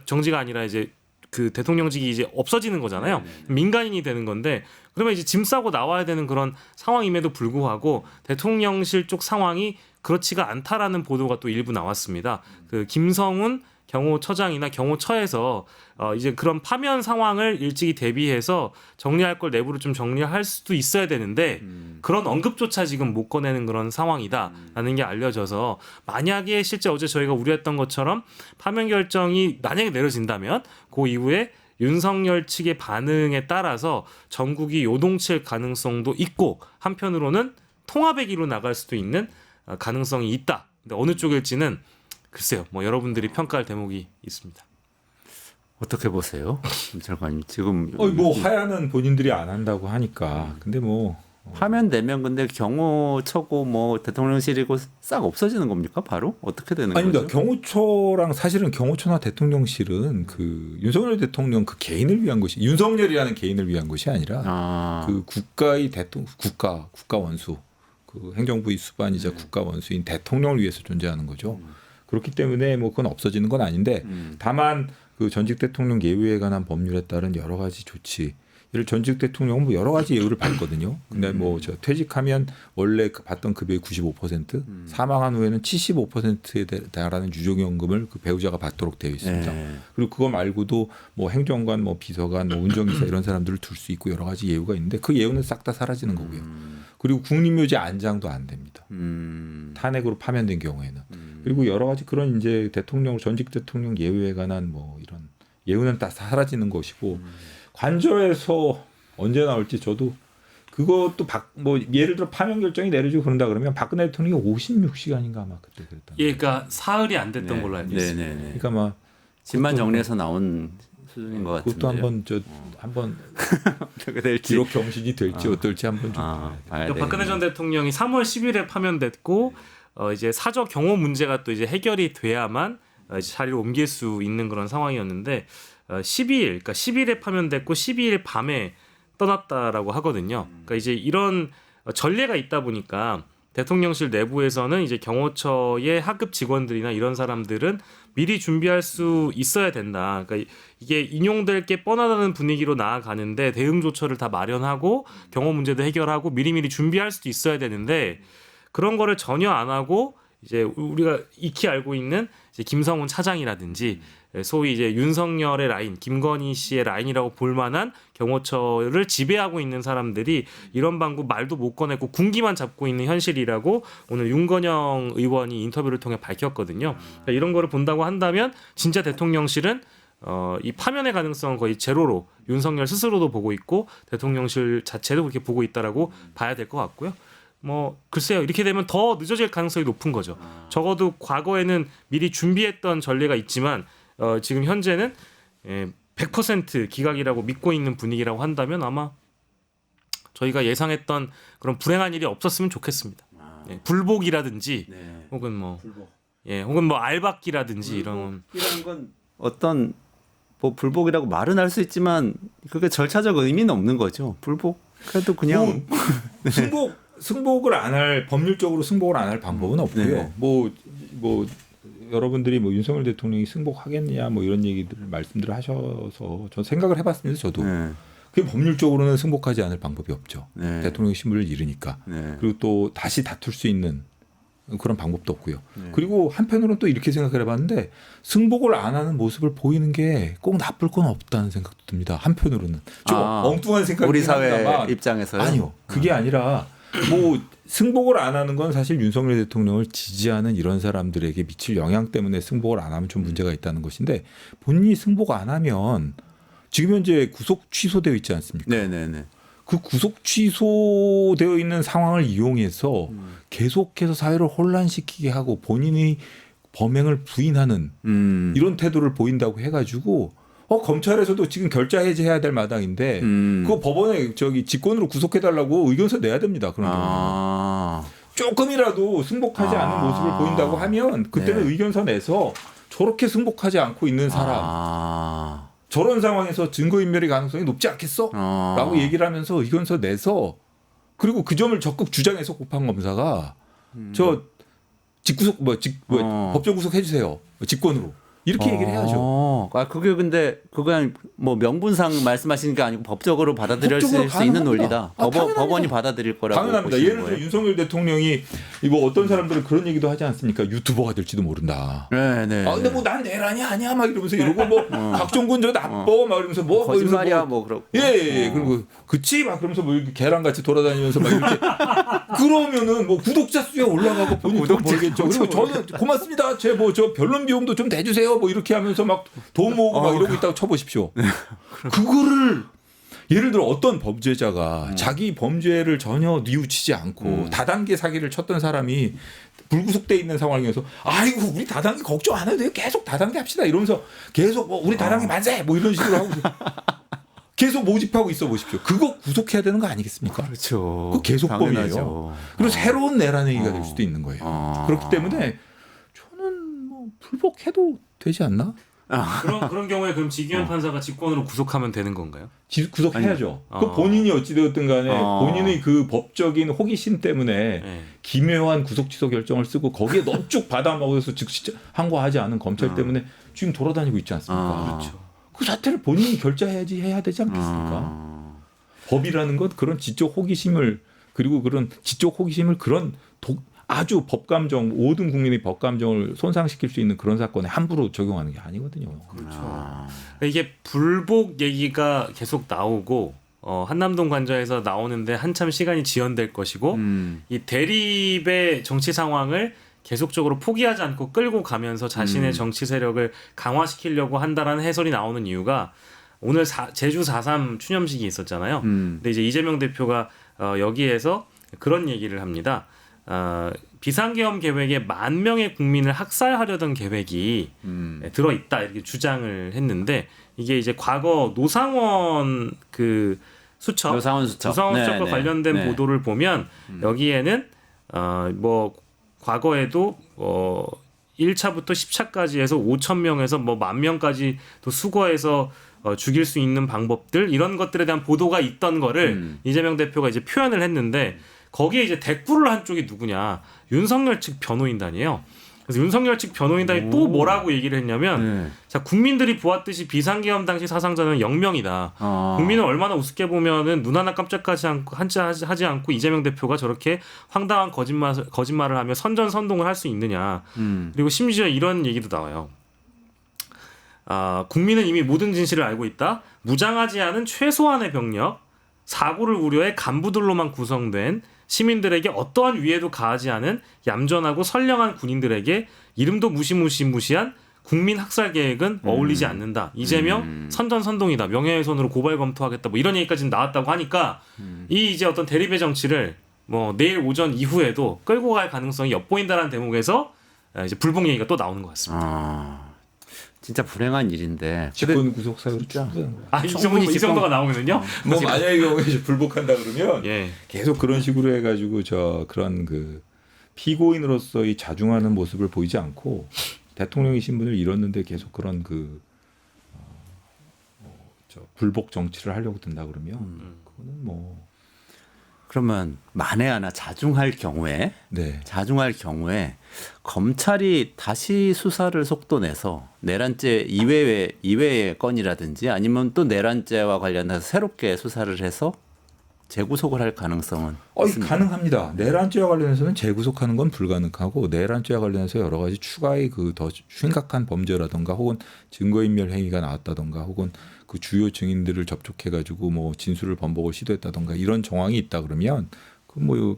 정지가 아니라 이제 그 대통령직이 이제 없어지는 거잖아요. 민간인이 되는 건데 그러면 이제 짐 싸고 나와야 되는 그런 상황임에도 불구하고 대통령실 쪽 상황이 그렇지가 않다라는 보도가 또 일부 나왔습니다. 그 김성훈 경호처장이나 경호처에서 이제 그런 파면 상황을 일찍이 대비해서 정리할 걸 내부로 좀 정리할 수도 있어야 되는데 그런 언급조차 지금 못 꺼내는 그런 상황이다라는 게 알려져서 만약에 실제 어제 저희가 우려했던 것처럼 파면 결정이 만약에 내려진다면 그 이후에 윤석열 측의 반응에 따라서 전국이 요동칠 가능성도 있고 한편으로는 통합의 길로 나갈 수도 있는 가능성이 있다. 근데 어느 쪽일지는 글쎄요. 뭐 여러분들이 평가할 대목이 있습니다. 어떻게 보세요, 김철관님? 지금 뭐 하야는 본인들이 안 한다고 하니까. 근데 뭐 하면 되면 근데 경호처고 뭐 대통령실이고 싹 없어지는 겁니까? 바로 어떻게 되는 아닙니다. 거죠? 경호처랑 사실은 경호처나 대통령실은 그 윤석열 대통령 그 개인을 위한 것이 윤석열이라는 개인을 위한 것이 아니라 그 국가의 국가 원수 그 행정부의 수반이자 국가 원수인 대통령을 위해서 존재하는 거죠. 그렇기 때문에 뭐 그건 없어지는 건 아닌데 다만 그 전직 대통령 예우에 관한 법률에 따른 여러 가지 조치 예를 전직 대통령은 뭐 여러 가지 예우를 받거든요. 근데 뭐 저 퇴직하면 원래 받던 급여의 95% 사망한 후에는 75%에 달하는 유족연금을 그 배우자가 받도록 되어 있습니다. 그리고 그거 말고도 뭐 행정관, 뭐 비서관, 뭐 운전기사 이런 사람들을 둘 수 있고 여러 가지 예우가 있는데 그 예우는 싹 다 사라지는 거고요. 그리고 국립묘지 안장도 안 됩니다. 탄핵으로 파면된 경우에는. 그리고 여러 가지 그런 이제 대통령 전직 대통령 예우에 관한 뭐 이런 예우는 다 사라지는 것이고 관저에서 언제 나올지 저도 그것도 뭐 예를 들어 파면 결정이 내려지고 그런다 그러면 박근혜 대통령이 56시간인가 아마 그때 그랬던. 예, 그러니까 사흘이 안 됐던 걸로 알고 있습니다. 네네네. 그러니까 막 집만 정리해서 나온 수준인 것 같은데. 그것도 한번 기록 경신이 될지 어떨지 한번 좀 봐야 그러니까 박근혜 전 대통령이 3월 10일에 파면됐고 이제 사저 경호 문제가 또 이제 해결이 돼야만 이제 자리를 옮길 수 있는 그런 상황이었는데 12일, 그러니까 10일에 파면됐고 12일 밤에 떠났다라고 하거든요. 그러니까 이제 이런 전례가 있다 보니까 대통령실 내부에서는 이제 경호처의 하급 직원들이나 이런 사람들은 미리 준비할 수 있어야 된다. 그러니까 이게 인용될 게 뻔하다는 분위기로 나아가는데 대응 조처를 다 마련하고 경호 문제도 해결하고 미리미리 준비할 수도 있어야 되는데 그런 거를 전혀 안 하고 이제 우리가 익히 알고 있는 이제 김성훈 차장이라든지 소위 이제 윤석열의 라인, 김건희 씨의 라인이라고 볼 만한 경호처를 지배하고 있는 사람들이 이런 방구 말도 못 꺼내고 군기만 잡고 있는 현실이라고 오늘 윤건영 의원이 인터뷰를 통해 밝혔거든요. 그러니까 이런 거를 본다고 한다면 진짜 대통령실은 이 파면의 가능성은 거의 제로로 윤석열 스스로도 보고 있고 대통령실 자체도 그렇게 보고 있다라고 봐야 될 것 같고요. 뭐 글쎄요, 이렇게 되면 더 늦어질 가능성이 높은 거죠. 적어도 과거에는 미리 준비했던 전례가 있지만 지금 현재는 100% 기각이라고 믿고 있는 분위기라고 한다면 아마 저희가 예상했던 그런 불행한 일이 없었으면 좋겠습니다. 불복이라든지 네. 혹은 뭐 불복. 혹은 뭐 알박기라든지 이런 이런 건 어떤 뭐 불복이라고 말은 할 수 있지만 그게 절차적 의미는 없는 거죠. 불복 그래도 그냥 승복을 안 할 법률적으로 승복을 안 할 방법은 없고요. 네. 뭐 여러분들이 뭐 윤석열 대통령이 승복하겠느냐 뭐 이런 얘기들을 말씀들을 하셔서 저 생각을 해봤습니다. 저도 네. 그게 법률적으로는 승복하지 않을 방법이 없죠. 네. 대통령 신분을 잃으니까. 네. 그리고 또 다시 다툴 수 있는 그런 방법도 없고요. 네. 그리고 한편으로는 또 이렇게 생각을 해봤는데 승복을 안 하는 모습을 보이는 게 꼭 나쁠 건 없다는 생각도 듭니다. 한편으로는 좀 엉뚱한 생각이 우리 사회 합니다만 입장에서요? 아니요. 그게 아니라 뭐 승복을 안 하는 건 사실 윤석열 대통령을 지지하는 이런 사람들에게 미칠 영향 때문에 승복을 안 하면 좀 문제가 있다는 것인데 본인이 승복 안 하면 지금 현재 구속 취소되어 있지 않습니까? 네네네. 그 구속 취소되어 있는 상황을 이용해서 계속해서 사회를 혼란시키게 하고 본인이 범행을 부인하는 이런 태도를 보인다고 해가지고 검찰에서도 지금 결자 해제해야 될 마당인데 그거 법원에 직권으로 구속해달라고 의견서 내야 됩니다. 그런 경우는 조금이라도 승복하지 않는 모습을 보인다고 하면 그때는 네. 의견서 내서 저렇게 승복하지 않고 있는 사람 저런 상황에서 증거인멸의 가능성이 높지 않겠어? 라고 얘기를 하면서 의견서 내서 그리고 그 점을 적극 주장해서 고판검사가 저 직구속 법정 구속 해주세요. 직권으로. 이렇게 얘기를 해야죠. 그게 근데 그건 뭐 명분상 말씀하시는 게 아니고 법적으로 받아들일 수 법적으로 있는 가능합니다. 논리다. 법원이 받아들일 거라고 당연합니다. 보시는 예를 들어 거예요? 윤석열 대통령이 이거 어떤 사람들은 그런 얘기도 하지 않습니까? 유튜버가 될지도 모른다. 네네. 근데 뭐 난 내란이 아니야 막 이러면서 이러고 뭐 박종근 저 나빠 막 이러면서 뭐 거짓말이야 뭐 그러고. 예. 그리고 그치 막 그러면서 뭐 이렇게 계란같이 돌아다니면서 막 이렇게 그러면은 뭐 구독자 수가 올라가고 본인 돈 벌겠죠. 그리고 저는 고맙습니다. 제 뭐 저 변론 비용도 좀 대주세요. 뭐 이렇게 하면서 막 돈 모으고 막 이러고 있다고 쳐보십시오. 그거를 예를 들어 어떤 범죄자가 자기 범죄를 전혀 뉘우치지 않고 다단계 사기를 쳤던 사람이 불구속돼 있는 상황에서 아이고 우리 다단계 걱정 안 해도 돼요. 계속 다단계 합시다 이러면서 계속 뭐 우리 다단계 만세 뭐 이런 식으로 하고 계속 모집하고 있어 보십시오. 그거 구속해야 되는 거 아니겠습니까? 그렇죠. 그 계속범이에요. 당연하죠. 그리고 새로운 내란 얘기가 될 수도 있는 거예요. 그렇기 때문에 저는 뭐 불복해도 되지 않나? 그런 경우에 그럼 지기현 판사가 직권으로 구속하면 되는 건가요? 구속해야죠. 그 본인이 어찌되었든 간에 본인의 그 법적인 호기심 때문에 기묘한 구속 취소 결정을 쓰고 거기에 넙죽 받아먹어서 즉시 항고하지 않은 검찰 때문에 지금 돌아다니고 있지 않습니까? 그렇죠. 그 사태를 본인이 결자해야지 해야 되지 않겠습니까? 법이라는 것 그런 지적 호기심을 그리고 그런 지적 호기심을 그런 아주 법감정 모든 국민의 법감정을 손상시킬 수 있는 그런 사건에 함부로 적용하는 게 아니거든요. 그렇죠. 이게 불복 얘기가 계속 나오고 한남동 관저에서 나오는데 한참 시간이 지연될 것이고 이 대립의 정치 상황을 계속적으로 포기하지 않고 끌고 가면서 자신의 정치 세력을 강화시키려고 한다라는 해설이 나오는 이유가 오늘 제주 4.3 추념식이 있었잖아요. 근데 이제 이재명 대표가 여기에서 그런 얘기를 합니다. 비상계엄 계획에 10,000명의 국민을 학살하려던 계획이 들어있다 이렇게 주장을 했는데 이게 이제 과거 노상원 그 노상원 수첩. 노상원 수첩과 관련된 보도를 보면 여기에는 뭐 과거에도 1차부터 10차까지 해서 5,000명에서 뭐 10,000명까지 또 수거해서 죽일 수 있는 방법들 이런 것들에 대한 보도가 있던 거를 이재명 대표가 이제 표현을 했는데 거기에 이제 대꾸를 한 쪽이 누구냐 윤석열 측 변호인단이에요. 그래서 윤석열 측 변호인단이 또 뭐라고 얘기를 했냐면 자 국민들이 보았듯이 비상계엄 당시 사상자는 0명이다. 국민을 얼마나 우습게 보면은 눈 하나 깜짝하지 않고 하지 않고 이재명 대표가 저렇게 황당한 거짓말을 하며 선전선동을 할 수 있느냐. 그리고 심지어 이런 얘기도 나와요. 국민은 이미 모든 진실을 알고 있다. 무장하지 않은 최소한의 병력, 사고를 우려해 간부들로만 구성된 시민들에게 어떠한 위해도 가하지 않은 얌전하고 선량한 군인들에게 이름도 무시한 국민 학살 계획은 어울리지 않는다. 이재명 선전선동이다. 명예훼손으로 고발 검토하겠다. 뭐 이런 얘기까지 나왔다고 하니까 이 이제 어떤 대립의 정치를 뭐 내일 오전 이후에도 끌고 갈 가능성이 엿보인다라는 대목에서 이제 불복 얘기가 또 나오는 것 같습니다. 진짜 불행한 일인데. 직권 구속 사유로 충분한 거야. 이 정도가 나오면은요. 뭐 만약에 경우에 이제 불복한다 그러면 예. 계속 그런 식으로 해가지고 그런 그 피고인으로서의 자중하는 모습을 보이지 않고 대통령의 신분을 잃었는데 계속 그런 불복 정치를 하려고 든다 그러면 그거는 뭐 그러면 만에 하나 자중할 경우에 검찰이 다시 수사를 속도내서 내란죄 이외의 건이라든지 아니면 또 내란죄와 관련해서 새롭게 수사를 해서 재구속을 할 가능성은 있습니다. 가능합니다. 내란죄와 관련해서는 재구속하는 건 불가능하고 내란죄와 관련해서 여러 가지 추가의 더 심각한 범죄라든가 혹은 증거인멸 행위가 나왔다든가 혹은 그 주요 증인들을 접촉해가지고 뭐 진술을 번복을 시도했다든가 이런 정황이 있다 그러면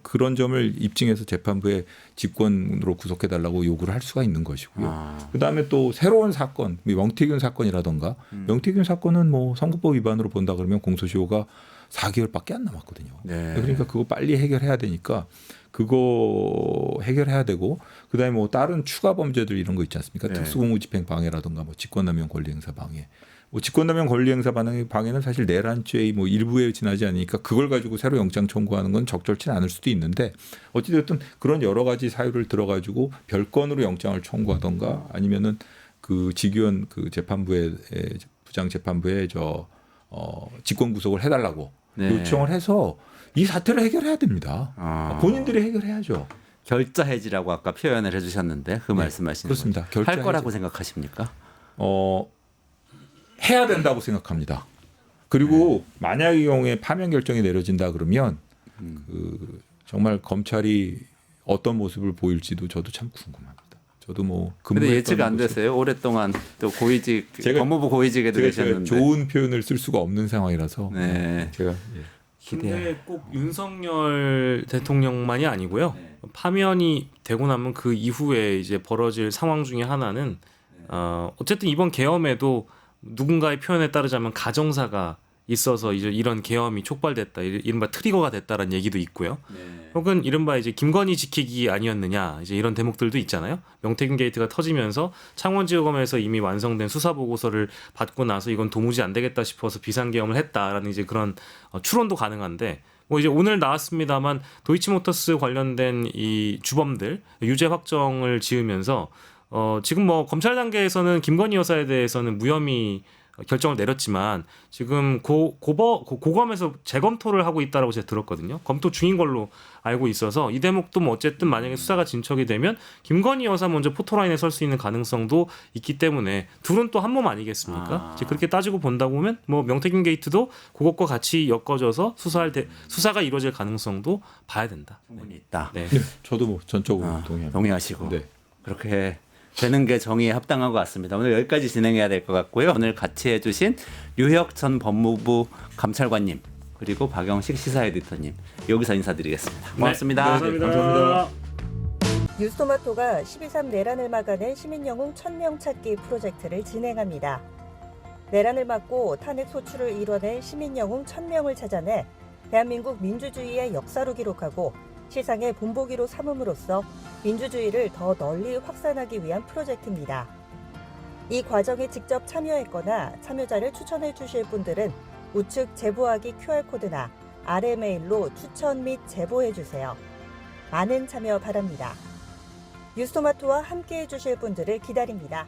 그런 점을 입증해서 재판부에 직권으로 구속해달라고 요구를 할 수가 있는 것이고요. 그다음에 또 새로운 사건, 명태균 사건이라든가 명태균 사건은 뭐 선거법 위반으로 본다 그러면 공소시효가 4개월밖에 안 남았거든요. 네. 그러니까 그거 빨리 해결해야 되니까 그거 해결해야 되고 그다음에 뭐 다른 추가 범죄들 이런 거 있지 않습니까? 네. 특수공무집행 방해라든가 뭐 직권남용 권리행사 방해. 뭐 직권남용 권리행사 방해는 사실 내란죄의 뭐 일부에 지나지 않으니까 그걸 가지고 새로 영장 청구하는 건 적절치 않을 수도 있는데 어찌됐든 그런 여러 가지 사유를 들어가지고 별건으로 영장을 청구하던가 아니면은 그 직위원 그 재판부에 부장 재판부에 직권 구속을 해달라고 요청을 해서 이 사태를 해결해야 됩니다. 본인들이 해결해야죠. 결자 해지라고 아까 표현을 해주셨는데 그 말씀하시는 그렇습니다. 거죠. 할 거라고 해지. 생각하십니까? 해야 된다고 생각합니다. 그리고 만약의 경우에 파면 결정이 내려진다 그러면 정말 검찰이 어떤 모습을 보일지도 저도 참 궁금합니다. 저도 뭐 근데 예측 안 됐어요. 오랫동안 또 고위직 법무부 고위직에도 계셨는데 좋은 표현을 쓸 수가 없는 상황이라서 네. 제가 근데 꼭 윤석열 대통령만이 아니고요. 파면이 되고 나면 그 이후에 이제 벌어질 상황 중에 하나는 어쨌든 이번 계엄에도 누군가의 표현에 따르자면 가정사가 있어서 이제 이런 계엄이 촉발됐다, 이른바 트리거가 됐다라는 얘기도 있고요. 혹은 이른바 이제 김건희 지키기 아니었느냐, 이제 이런 대목들도 있잖아요. 명태균 게이트가 터지면서 창원지검에서 이미 완성된 수사 보고서를 받고 나서 이건 도무지 안 되겠다 싶어서 비상계엄을 했다라는 이제 그런 추론도 가능한데. 뭐 이제 오늘 나왔습니다만 도이치모터스 관련된 이 주범들 유죄 확정을 지으면서 지금 뭐 검찰 단계에서는 김건희 여사에 대해서는 무혐의 결정을 내렸지만 지금 고검에서 재검토를 하고 있다라고 제가 들었거든요. 검토 중인 걸로 알고 있어서 이 대목도 뭐 어쨌든 만약에 수사가 진척이 되면 김건희 여사 먼저 포토라인에 설 수 있는 가능성도 있기 때문에 둘은 또 한 몸 아니겠습니까? 이제 그렇게 따지고 본다고 보면 뭐 명태균 게이트도 그것과 같이 엮어져서 수사가 이루어질 가능성도 봐야 된다. 충분히 있다. 네. 저도 뭐 전적으로 동의하시고 네. 그렇게 되는 게 정의에 합당한 것 같습니다. 오늘 여기까지 진행해야 될 것 같고요. 오늘 같이 해주신 류혁 전 법무부 감찰관님 그리고 박영식 시사 에디터님 여기서 인사드리겠습니다. 고맙습니다. 네, 감사합니다. 뉴스토마토가 12.3 내란을 막아낸 시민영웅 1000명 찾기 프로젝트를 진행합니다. 내란을 막고 탄핵 소추를 이뤄낸 시민영웅 1000명을 찾아내 대한민국 민주주의의 역사로 기록하고 시상의 본보기로 삼음으로써 민주주의를 더 널리 확산하기 위한 프로젝트입니다. 이 과정에 직접 참여했거나 참여자를 추천해 주실 분들은 우측 제보하기 QR코드나 아래 메일로 추천 및 제보해 주세요. 많은 참여 바랍니다. 뉴스토마토와 함께해 주실 분들을 기다립니다.